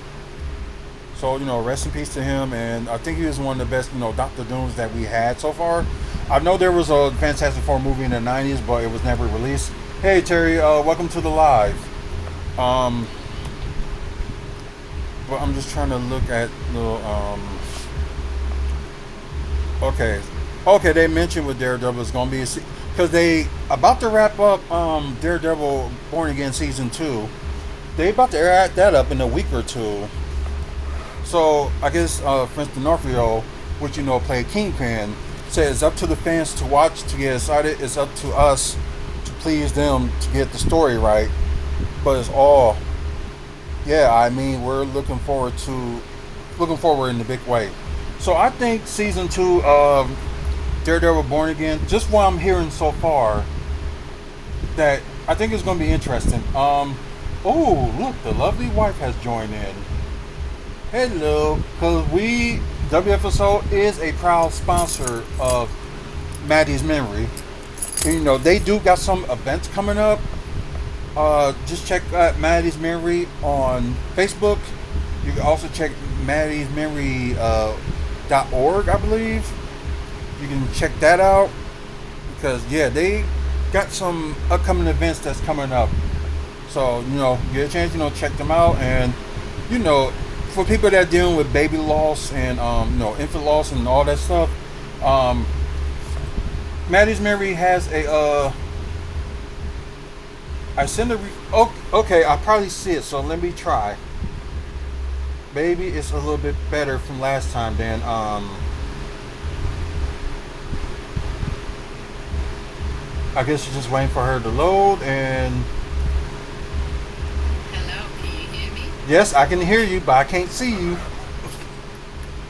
So rest in peace to him, and I think he was one of the best Doctor Dooms that we had so far. I know there was a Fantastic Four movie in the 90s, but it was never released. Hey Terry, welcome to the live. But I'm just trying to look at the okay, they mentioned with Daredevil is going to be because they about to wrap up Daredevil Born Again season 2. They about to wrap that up in a week or two. So I guess Prince D'Onofrio, which played Kingpin, said it's up to the fans to watch to get excited. It's up to us to please them to get the story right. But it's all, yeah. I mean, we're looking forward in a big way. So I think season 2 of Daredevil Born Again, just what I'm hearing so far, that I think it's going to be interesting. Oh, look, the lovely wife has joined in. Hello, because WFSO is a proud sponsor of Maddie's Memory. They do got some events coming up. Just check out Maddie's Memory on Facebook. You can also check Maddie's Memory .org, I believe. You can check that out because yeah, they got some upcoming events that's coming up. So get a chance, check them out, and for people that are dealing with baby loss and infant loss and all that stuff, Maddie's Memory has a I send a okay, I probably see it, so let me try. Maybe it's a little bit better from last time than I guess you're just waiting for her to load. And hello, can you hear me? Yes, I can hear you, but I can't see you.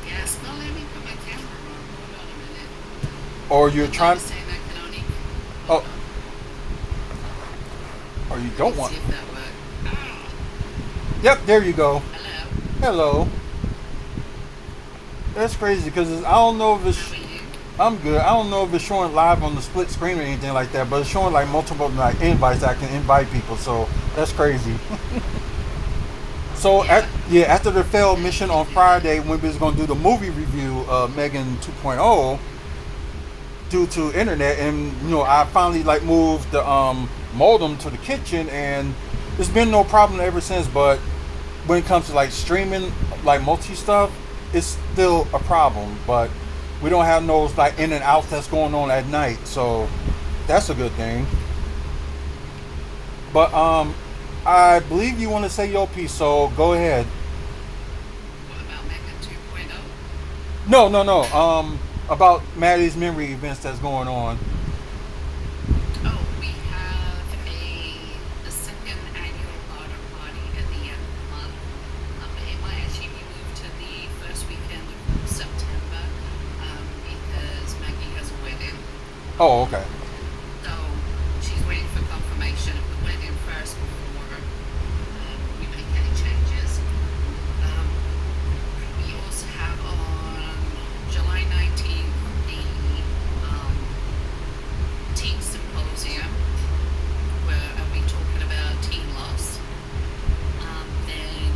Yes, no, let me put my camera on. Hold on a minute. or you're And then you're trying, saying that can only. Hold oh, on. or you Let me don't see want. if that worked. Ah, Yep, there you go. hello. Hello. That's crazy because I don't know if How it's. are you? I'm good. I don't know if it's showing live on the split screen or anything like that, but it's showing like multiple like invites that I can invite people. So that's crazy. So Yeah. after the failed Yeah, you mission can on do that. Friday, when we was gonna do the movie review of Megan 2.0 due to internet, and I finally like moved the modem to the kitchen, and it's been no problem ever since. But when it comes to like streaming like multi stuff, it's still a problem. But we don't have those like in and out that's going on at night, so that's a good thing. But I believe you want to say your piece, so go ahead. What about Megan 2.0? No, no, no. About Maddie's memory events that's going on. Oh, we have the second annual garden party at the end of the month. It might actually be moved to the first weekend of September because Maggie has a wedding. Oh, Um, okay. so she's waiting for confirmation of the wedding first before we make any changes. Um, we also have on July 19th the um, teen symposium where I'll be talking about teen loss. Then,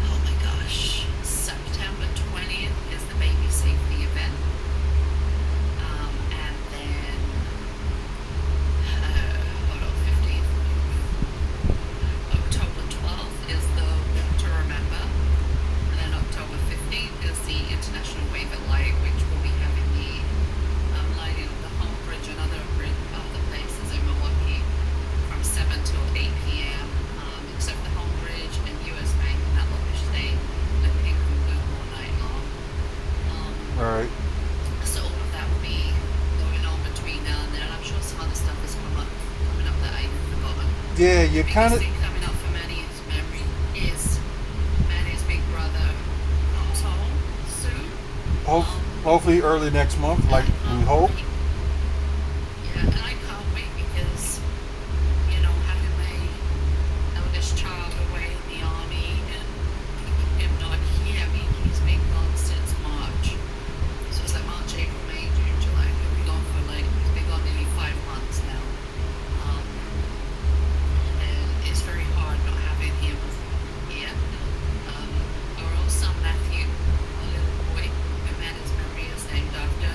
oh my gosh, September 20th is the baby safety event. And then, hold on, 15th. October 12th is the Walk to Remember. And then October 15th is the International Wave at Light, which will be having the lighting of the home bridge and other places in Milwaukee from 7 till 8 p.m. Except the home bridge and US Bank, and that will stay lit pink and blue all night long. Um, All right. so all of that will be going on between now and then. I'm sure some other stuff is coming up that I've forgotten. Yeah, The you kind biggest of. thing coming up for Maddie's memory is Maddie's big brother comes home soon. Hope, Um, hopefully early next month, and like I we can't hope. wait. Yeah, and I can't wait because having my eldest child away in the army and him not here. I mean, he's been gone since March. So it's like March, April, May, June, July. He'll be gone for he's been gone nearly 5 months now. Um, and it's very hard not having him here. Our old son Matthew, a little boy, who Maddie's memory is named after,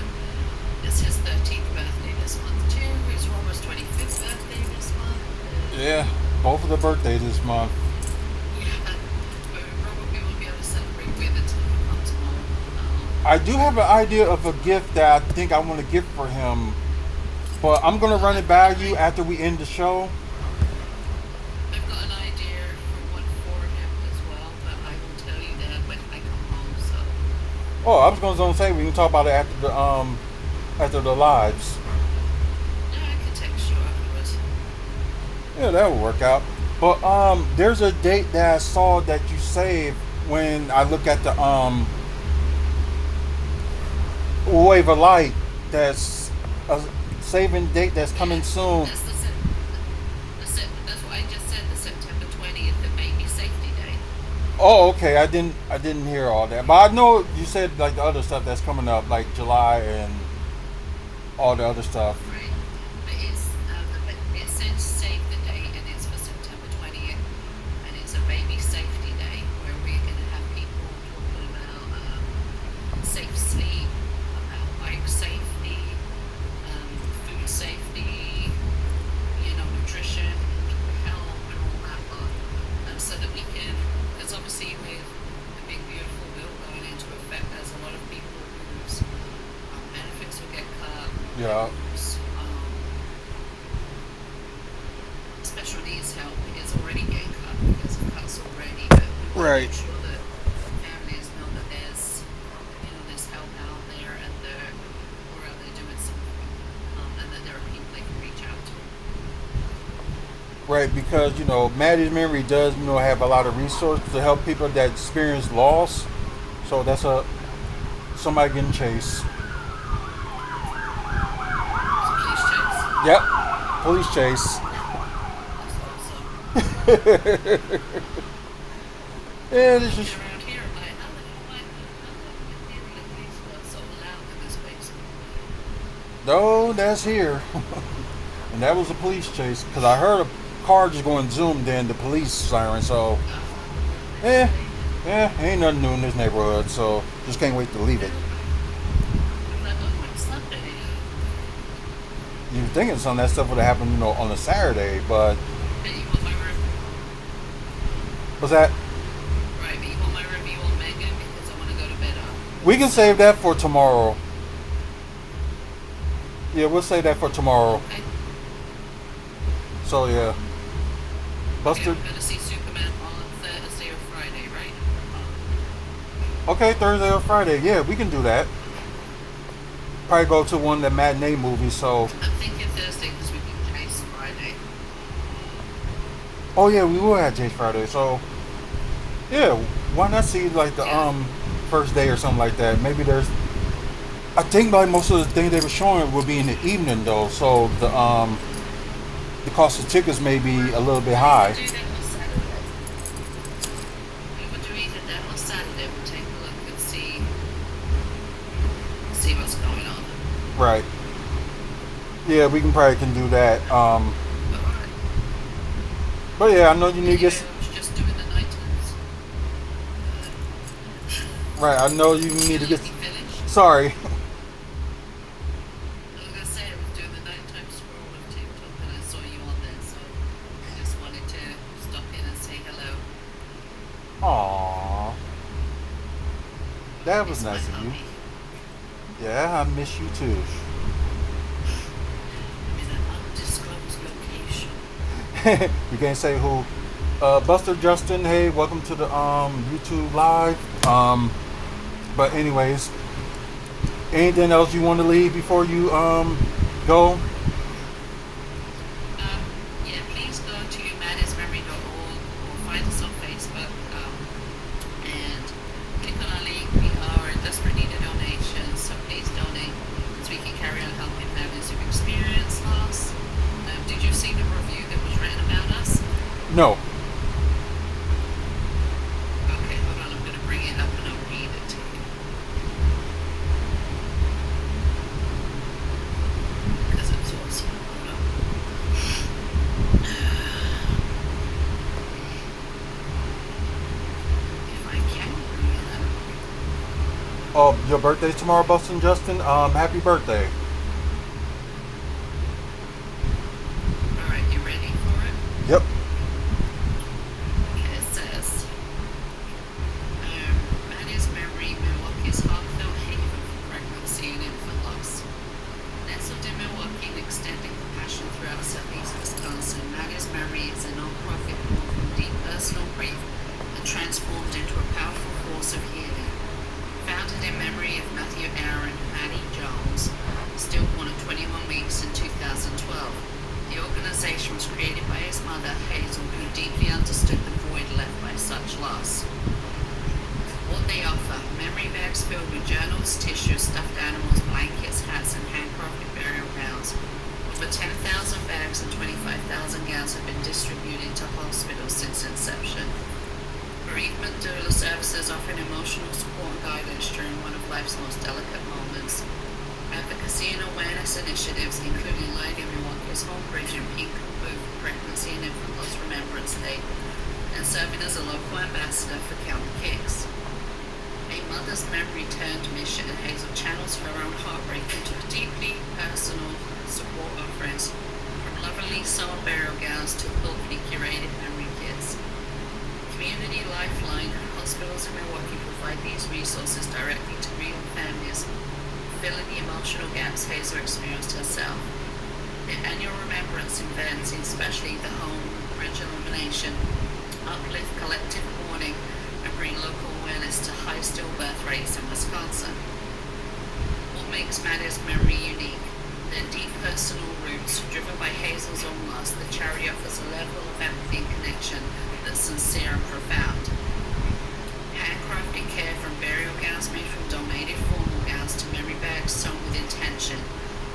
it's his 13th birthday this month too. It's Robert's 25th birthday this month. Yeah, both of the birthdays this month. Yeah, but Robert we won't be able to celebrate with until he comes home. I do have an idea of a gift that I think I want to gift for him, but I'm gonna run it I've got by an you after we end the show. I've got an idea for one for him as well, but I will tell you that when I come home. So Oh, I was gonna say we can talk about it after the lives. yeah, I can text you afterwards. Yeah, that will work out. But there's a date that I saw that you saved when I look at the wave of light. That's a saving date that's Yeah, coming soon. that's that's what I just said. The September 20th, the baby safety day. Oh, okay. I didn't hear all that, but I know you said like the other stuff that's coming up, like July and all the other stuff. Right. But it says save the date, and it's for September 20th, and it's a baby safety day where we're going to have people talking about safe sleep, about bike safety, food safety, nutrition, health, and all that lot, so that we can, because obviously with the big beautiful bill going into effect, there's a lot of people whose benefits will get cut, Yeah. whose special needs help is already getting cut because of cuts already, but we want to Right. make sure that families know that there's help out there and we're out there doing something, and that there are people they can reach out to. Right, because Maddie's memory does have a lot of resources to help people that experience loss. So that's somebody getting chased. Yep. Police chase. That's awesome. Yeah, this Walking is. around here, I'm like, how the police were so loud in this basement? No, that's here. And that was a police chase because I heard a car just going zoom, then the police siren. So, They eh, say, ain't nothing new in this neighborhood. So, just can't wait to leave it. I'm like, oh, it's Sunday. You were thinking some of that stuff would have happened, on a Saturday, but Hey, you want my what's that? right? But you want my review on Megan because I want to go to bed up. We can save that for tomorrow. Yeah, we'll save that for tomorrow. Okay. So yeah, Okay, Buster. I'm gonna see Superman on Thursday or Friday, right? Okay, Thursday or Friday. Yeah, we can do that. Probably go to one of the matinee movies. So, I'm thinking Thursday because we can chase Friday. oh yeah, we will have Jay's Friday. So, yeah, why not see like the Yeah. first day or something like that? Maybe there's. I think like most of the things they were showing would be in the evening though. So the cost of tickets may be a little bit high. We would do that on Saturday. We would do either that or Saturday. We'll take a look and see what's going on. Right. Yeah, we can do that. Alright. But yeah, I know you need to Anyway, get. I was just doing the night times. Right, I know you need to Let get. me finish. Sorry. I was gonna say I was doing the nighttime scroll of TikTok and I saw you on there, so I just wanted to stop in and say hello. Aww. That was It's my nice of you. hobby. Yeah, I miss you too. I'm in an undisclosed location. You can't say who. Buster Justin, hey, welcome to the YouTube live. But anyways, anything else you want to leave before you go? Yeah, please go to maddismemory.org or find us on Facebook and click on our link. We are in desperate need of donations, so please donate so we can carry on helping families who've experienced loss. Did you see the review that was written about us? No. Okay, hold on, I'm going to bring it up and I'll read it to you. Because it's awesome. Hold on. If I can bring it up. Oh, your birthday's tomorrow, Buster Justin. Happy birthday. Alright, you ready for it? Yep. Okay, it says, Maddie's Memory, Milwaukee's heartfelt haven for pregnancy and infant loss. Nestled in Milwaukee and extending compassion throughout southeast Wisconsin, Maddie's Memory is a non-profit born from deep personal grief and transformed into a powerful force of healing. Founded in memory of Matthew Aaron, Maddie Jones, stillborn at 21 weeks in 2012. The organization was created by his mother, Hazel, who deeply understood the void left by such loss. What they offer: memory bags filled with journals, tissues, stuffed animals, blankets, hats, and handcrafted burial gowns. Over 10,000 bags and 25,000 gowns have been distributed to hospitals since inception. Bereavement doula services offer emotional support and guidance during one of life's most delicate moments. Advocacy and awareness initiatives, including lighting Milwaukee's Homebridge and Pink Booth Pregnancy and Infant Loss Remembrance Day, and serving as a local ambassador for Count Kicks. A mother's memory turned mission, Hazel channels her own heartbreak into deeply personal support offerings, from lovingly sewn burial gowns to thoughtfully curated memory kits. Community Lifeline hospitals in Milwaukee provide these resources directly to grieving families, filling the emotional gaps Hazel experienced herself. The annual remembrance events, especially the Home Bridge Illumination, uplift collective mourning and bring local awareness to high stillbirth rates in Wisconsin. What makes Maddie's Memory unique? Their deep personal roots, driven by Hazel's own loss, the charity offers a level of empathy and connection that's sincere and profound. Handcrafted care, from burial gowns made from donated formal gowns to memory bags sewn with intention.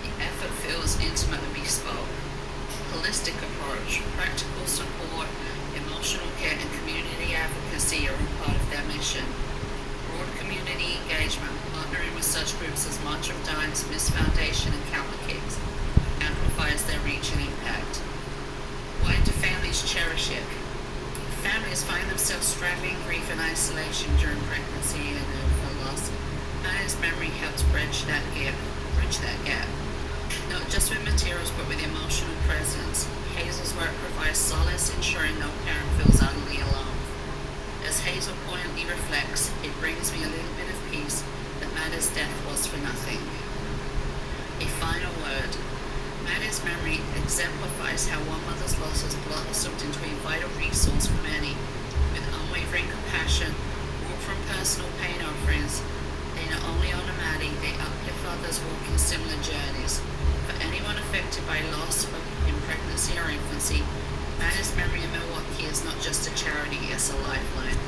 The effort effort feels intimate and bespoke. Holistic approach, practical support, emotional care, and community advocacy are all part of their mission. Broad community engagement, partnering with such groups as March of Dimes, Miss Foundation, and Counter Kings amplifies their reach and impact. Why do families cherish it? Families find themselves struggling grief and isolation during pregnancy and for loss. Maddie's memory helps bridge that gap. Not just with materials, but with emotional presence. Hazel's work provides solace, ensuring no parent feels utterly alone. As Hazel poignantly reflects, it brings me a little bit of peace that Maddie's death was for nothing. A final word. Maddie's memory exemplifies how one mother's loss has blossomed into a vital resource for many. With unwavering compassion, brought from personal pain offerings, they not only honor Maddie, they uplift others walking similar journeys. For anyone affected by loss in pregnancy or infancy, Maddie's Memory in Milwaukee is not just a charity, it's a lifeline.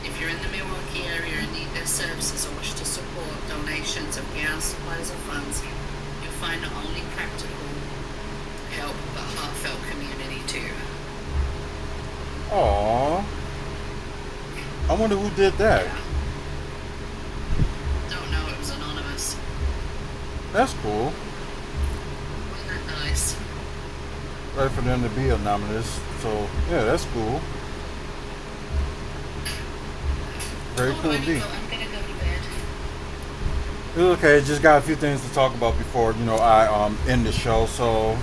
If you're in the Milwaukee area and need their services or wish to support donations of gowns, supplies, or funds, you'll find not only practical help, but heartfelt community too. Aww. I wonder who did that. Yeah. Don't know, it was anonymous. That's cool. Wasn't that nice? Right for them to be anonymous. So, yeah, that's cool. Very cool indeed. I'm gonna go to bed. It's okay, just got a few things to talk about before, I end the show. So,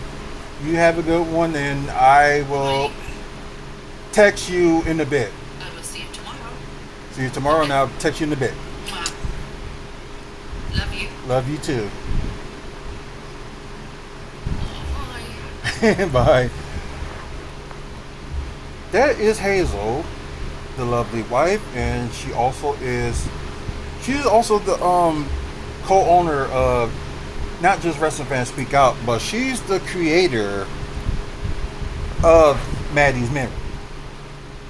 you have a good one, and I will text you in a bit. I will see you tomorrow. See you tomorrow, and I'll text you in a bit. Love you. Love you too. Bye. Bye. That is Hazel, the lovely wife, and she's also the co-owner of not just Wrestling Fans Speak Out, but she's the creator of Maddie's Memory.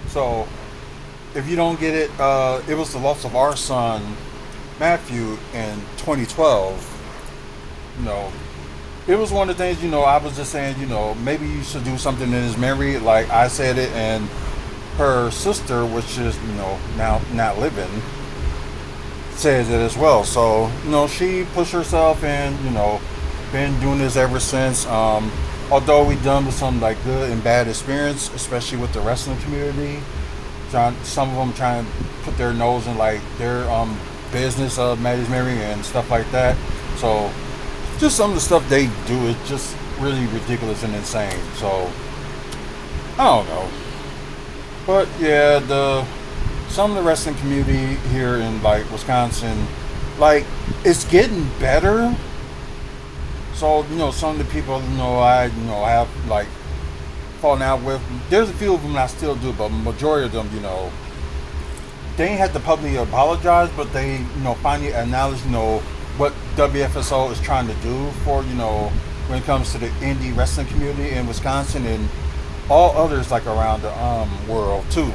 So if you don't get it, it was the loss of our son Matthew in 2012. It was one of the things, I was just saying, maybe you should do something in his memory. Like I said it, and her sister, which is, now not living, says it as well. So, she pushed herself and, been doing this ever since. Although we done with some like good and bad experience, especially with the wrestling community. Some of them trying to put their nose in like their business of Maddie's Memory and stuff like that. So just some of the stuff they do is just really ridiculous and insane. So I don't know. But yeah, some of the wrestling community here in like Wisconsin, like it's getting better. So, some of the people, I have like fallen out with. There's a few of them I still do, but majority of them, they ain't had to publicly apologize, but they, finally acknowledge, what WFSO is trying to do for, when it comes to the indie wrestling community in Wisconsin and all others like around the world too.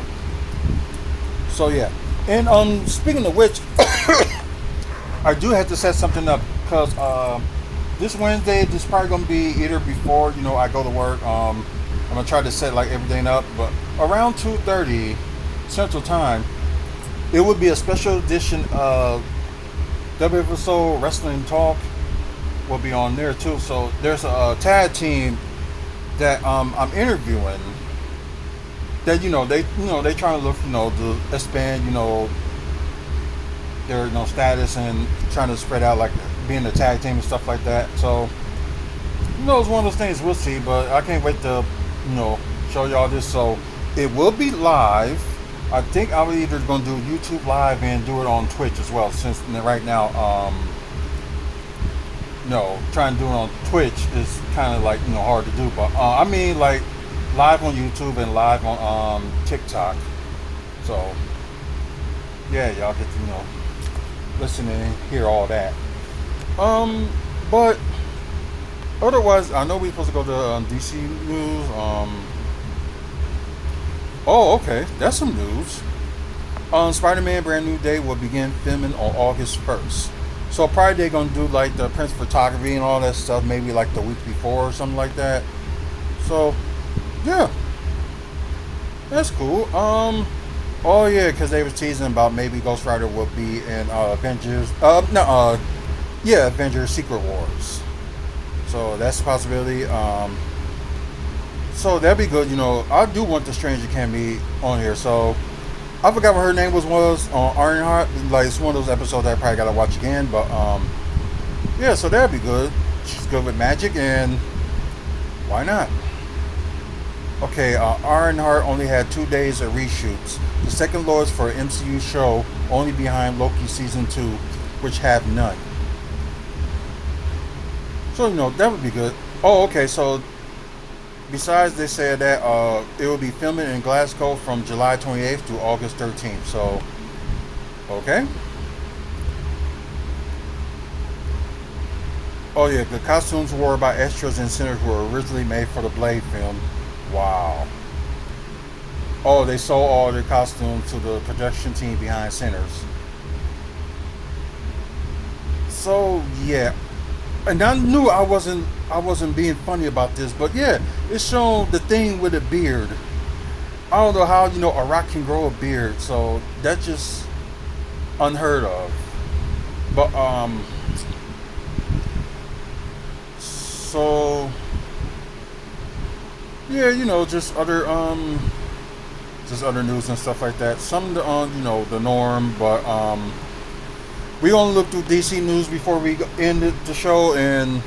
So yeah, and speaking of which, I do have to set something up because this Wednesday, this is probably going to be either before, I go to work. I'm going to try to set like everything up, but around 2:30 Central Time, it would be a special edition of WFSO Wrestling Talk will be on there too. So there's a tag team that I'm interviewing that, they trying to look, to expand, their status and trying to spread out like being a tag team and stuff like that. So it's one of those things we'll see, but I can't wait to show y'all this. So it will be live. I think I'm either going to do YouTube live and do it on Twitch as well, since right now trying to do it on Twitch is kind of like hard to do, but I mean like live on YouTube and live on TikTok. So yeah, y'all get to listen and hear all that. But otherwise, I know we're supposed to go to DC news. Oh, okay, that's some news. Spider-Man Brand New Day will begin filming on August 1st. So probably they're gonna do like the print photography and all that stuff, maybe like the week before or something like that. So yeah, that's cool. Oh yeah, because they were teasing about maybe Ghost Rider will be in Avengers. No, yeah, Avengers Secret Wars. So that's a possibility. So that'd be good. I do want the Stranger can be on here. So I forgot what her name was on Ironheart. Like it's one of those episodes that I probably gotta watch again. But yeah, so that'd be good. She's good with magic, and why not? Okay, Ironheart only had 2 days of reshoots. The second lowest for an MCU show, only behind Loki season 2, which have none. So that would be good. Oh, okay. So besides, they said that it will be filming in Glasgow from July 28th to August 13th. So okay. Oh yeah, the costumes worn by extras and sinners were originally made for the Blade film. Wow. Oh, they sold all their costumes to the production team behind Sinners. So yeah, and I knew I wasn't being funny about this, but yeah, it's shown the thing with a beard. I don't know how a rock can grow a beard, so that's just unheard of. But so yeah, just other news and stuff like that. Some the norm, but we gonna look through DC news before we end the show, and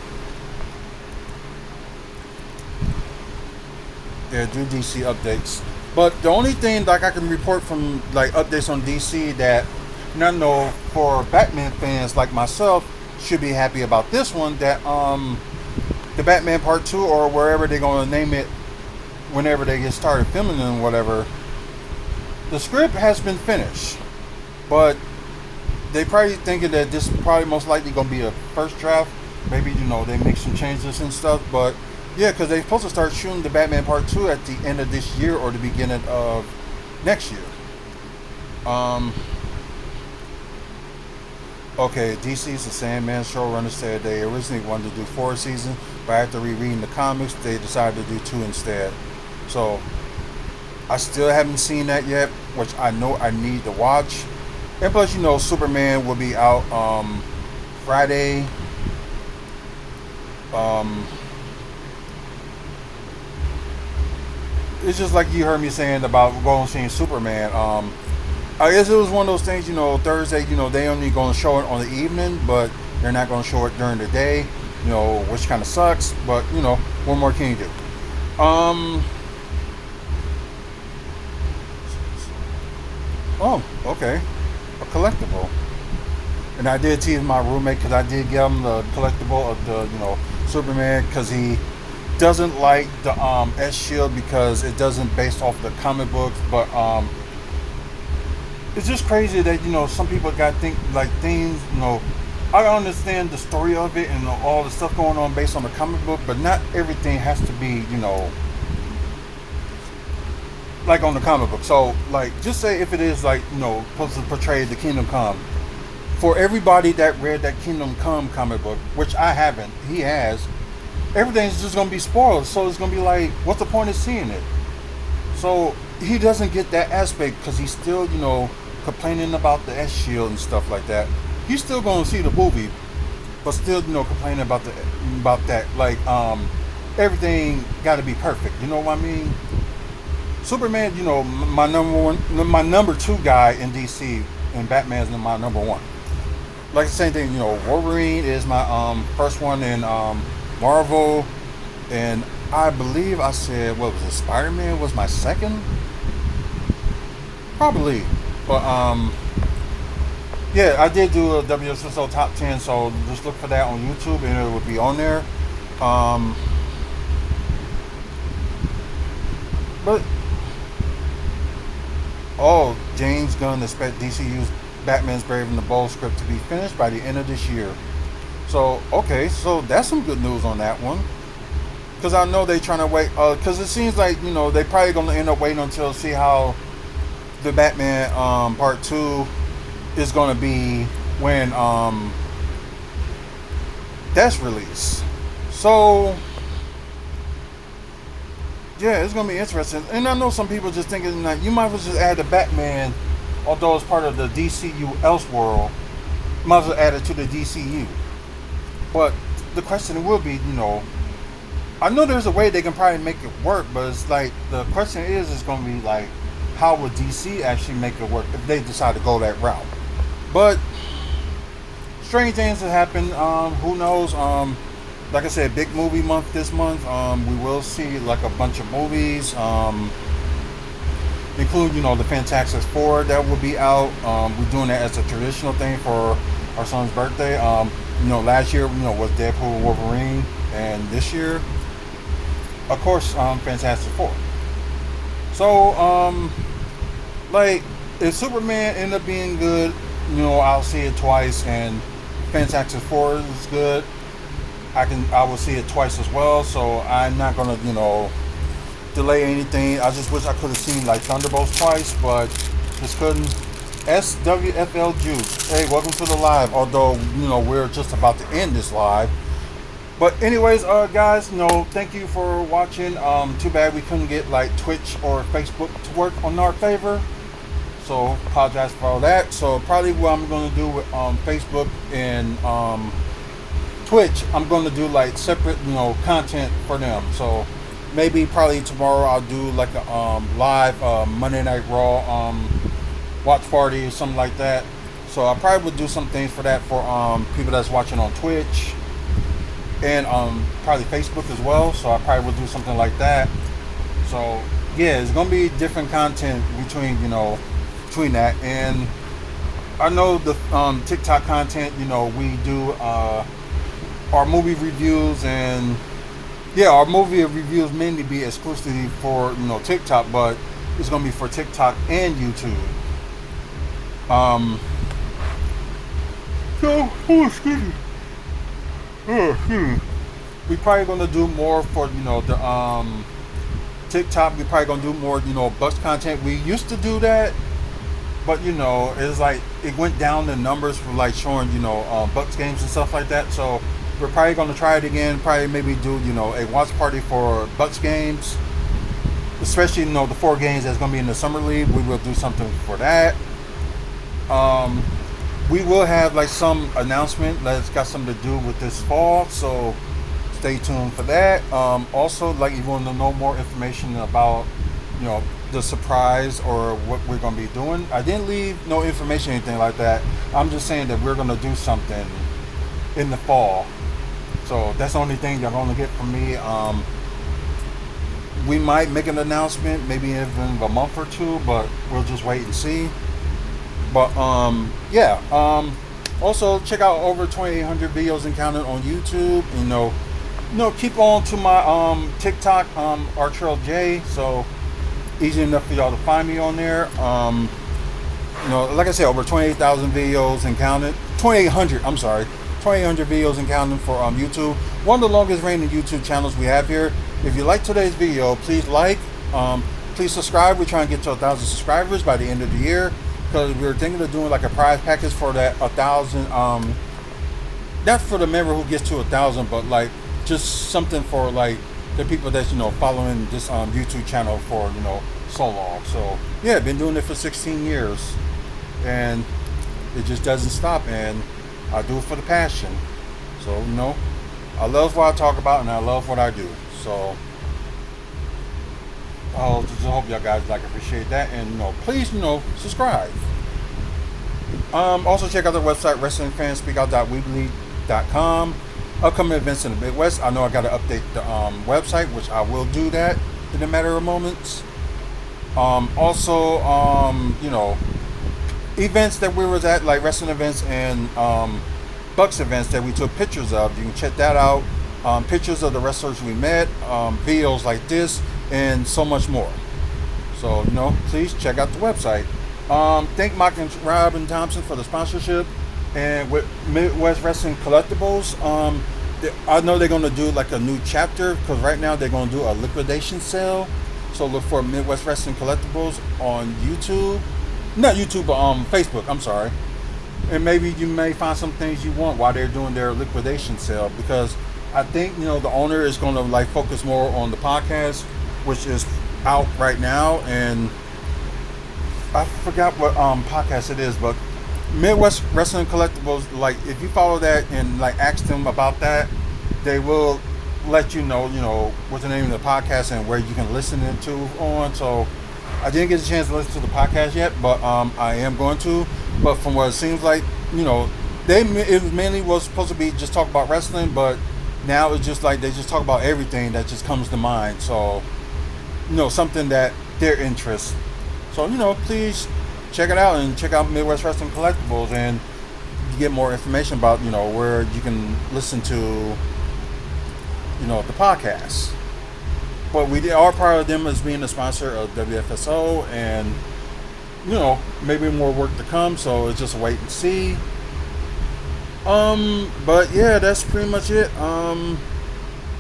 yeah, do DC updates. But the only thing like I can report from like updates on DC that I know for Batman fans like myself should be happy about this one, that the Batman Part 2 or wherever they're gonna name it whenever they get started filming and whatever, the script has been finished, but they probably thinking that this is probably most likely going to be a first draft. Maybe they make some changes and stuff, but yeah, because they're supposed to start shooting the Batman Part 2 at the end of this year or the beginning of next year. Okay, DC's The Sandman showrunner said they originally wanted to do 4 seasons, but after rereading the comics, they decided to do 2 instead. So I still haven't seen that yet, which I know I need to watch. And plus, Superman will be out Friday. It's just like you heard me saying about going and seeing Superman. I guess it was one of those things, Thursday, they only going to show it on the evening, but they're not going to show it during the day, which kind of sucks. But, what more can you do? Oh, okay. A collectible. And I did tease my roommate because I did give him the collectible of the, Superman, because he doesn't like the S Shield because it doesn't based off the comic books, but it's just crazy that some people got think like things. I understand the story of it and all the stuff going on based on the comic book, but not everything has to be like on the comic book. So like just say if it is like supposed to portray the Kingdom Come. For everybody that read that Kingdom Come comic book, which I haven't, he has, everything's just gonna be spoiled. So it's gonna be like, what's the point of seeing it? So he doesn't get that aspect because he's still, complaining about the S Shield and stuff like that. He's still gonna see the movie, but still, complaining about that. Like, everything got to be perfect. You know what I mean? Superman, my number 2 guy in DC, and Batman's my number 1. Like the same thing, Wolverine is my first one in Marvel, and I believe I said what was it? Spider-Man was my second, probably. But yeah, I did do a WFSO top 10, so just look for that on YouTube, and it will be on there. But James Gunn expect DCU's Batman's Brave and the Bold script to be finished by the end of this year. So okay, so that's some good news on that one. Because I know they trying to wait. Because it seems like they probably gonna end up waiting until see how the Batman Part 2 is gonna be when that's released. So yeah, it's gonna be interesting. And I know some people just thinking like you might as well just add the Batman, although it's part of the DCU Elseworld. Might as well add it to the DCU. But the question will be, I know there's a way they can probably make it work, but it's like the question is, it's gonna be like, how would DC actually make it work if they decide to go that route? But strange things have happened. Who knows? Like I said, big movie month this month. We will see like a bunch of movies, including the Fantastic Four that will be out. We're doing that as a traditional thing for our son's birthday. Last year was Deadpool and Wolverine, and this year, of course, Fantastic Four. So, like, if Superman ended up being good, I'll see it twice, and Fantastic Four is good. I will see it twice as well. So I'm not gonna, delay anything. I just wish I could have seen like Thunderbolts twice, but just couldn't. SWFL Juice. Hey, welcome to the live. Although we're just about to end this live. But anyways, guys, thank you for watching. Too bad we couldn't get like Twitch or Facebook to work on our favor. So apologize for all that. So probably what I'm gonna do with Facebook and Twitch, I'm gonna do like separate content for them. So maybe probably tomorrow I'll do like a live Monday Night Raw watch party or something like that. So I probably would do some things for that for people that's watching on Twitch and probably Facebook as well. So I probably would do something like that. So yeah, it's gonna be different content between between that. And I know the TikTok content, we do our movie reviews, and yeah, our movie reviews mainly be exclusively for TikTok, but it's gonna be for TikTok and YouTube. Excuse me. We probably gonna do more for the TikTok. We probably gonna do more Bucks content. We used to do that, but it's like it went down the numbers for like showing Bucks games and stuff like that. So we're probably gonna try it again. Probably maybe do a watch party for Bucks games, especially the 4 games that's gonna be in the summer league. We will do something for that. We will have like some announcement that's got something to do with this fall, so stay tuned for that. Also, like, if you want to know more information about the surprise or what we're going to be doing, I didn't leave no information or anything like that. I'm just saying that we're going to do something in the fall, so that's the only thing you're going to get from me. We might make an announcement maybe even a month or two, but we'll just wait and see. But yeah, also check out over 2,800 videos and counting on YouTube. Keep on to my TikTok, Artrell J. So easy enough for y'all to find me on there. Like I said, over 28,000 videos and counting. 2,800. I'm sorry, 2,800 videos and counting for YouTube. One of the longest reigning YouTube channels we have here. If you like today's video, please like. Please subscribe. We're trying to get to 1,000 subscribers by the end of the year. Because we were thinking of doing like a prize package for that 1,000. Not for the member who gets to 1,000, but like just something for like the people that's following this YouTube channel for so long. So yeah, been doing it for 16 years, and it just doesn't stop. And I do it for the passion. So I love what I talk about, and I love what I do. So I just hope y'all guys appreciate that, and please subscribe. Also check out the website wrestlingfanspeakout.weebly.com. Upcoming events in the Midwest. I know I got to update the website, which I will do that in a matter of moments. Also events that we was at, like wrestling events and Bucks events that we took pictures of. You can check that out. Pictures of the wrestlers we met, videos like this, and so much more. So please check out the website. Thank Mike and Robin Thompson for the sponsorship, and with Midwest Wrestling Collectibles. I know they're going to do like a new chapter, because right now they're going to do a liquidation sale. So look for Midwest Wrestling Collectibles on YouTube, not YouTube, but Facebook. I'm sorry. and maybe you may find some things you want while they're doing their liquidation sale. Because I think the owner is going to like focus more on the podcast, which is out right now, and I forgot what podcast it is, but Midwest Wrestling Collectibles. Like, if you follow that and like ask them about that, they will let you know, what's the name of the podcast and where you can listen it to on. So I didn't get a chance to listen to the podcast yet, but I am going to. But from what it seems like, it mainly was supposed to be just talk about wrestling, but now it's just like they just talk about everything that just comes to mind. So something that their interest. So please check it out and check out Midwest Wrestling Collectibles, and you get more information about where you can listen to the podcast. But we are proud of them as being a sponsor of WFSO, and maybe more work to come. So it's just a wait and see. But yeah, that's pretty much it.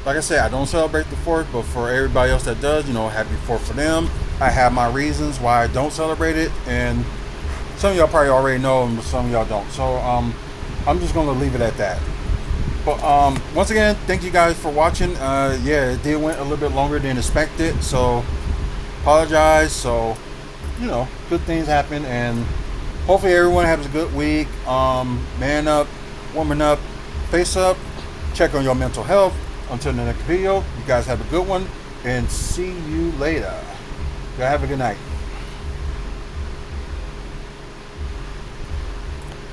Like I said, I don't celebrate the 4th, but for everybody else that does, happy 4th for them. I have my reasons why I don't celebrate it, and some of y'all probably already know, and some of y'all don't. So I'm just gonna leave it at that. But once again, thank you guys for watching. Yeah, it did went a little bit longer than expected, so apologize. So good things happen, and hopefully everyone has a good week. Man up, woman up, face up, check on your mental health. Until the next video, you guys have a good one, and see you later. Y'all have a good night.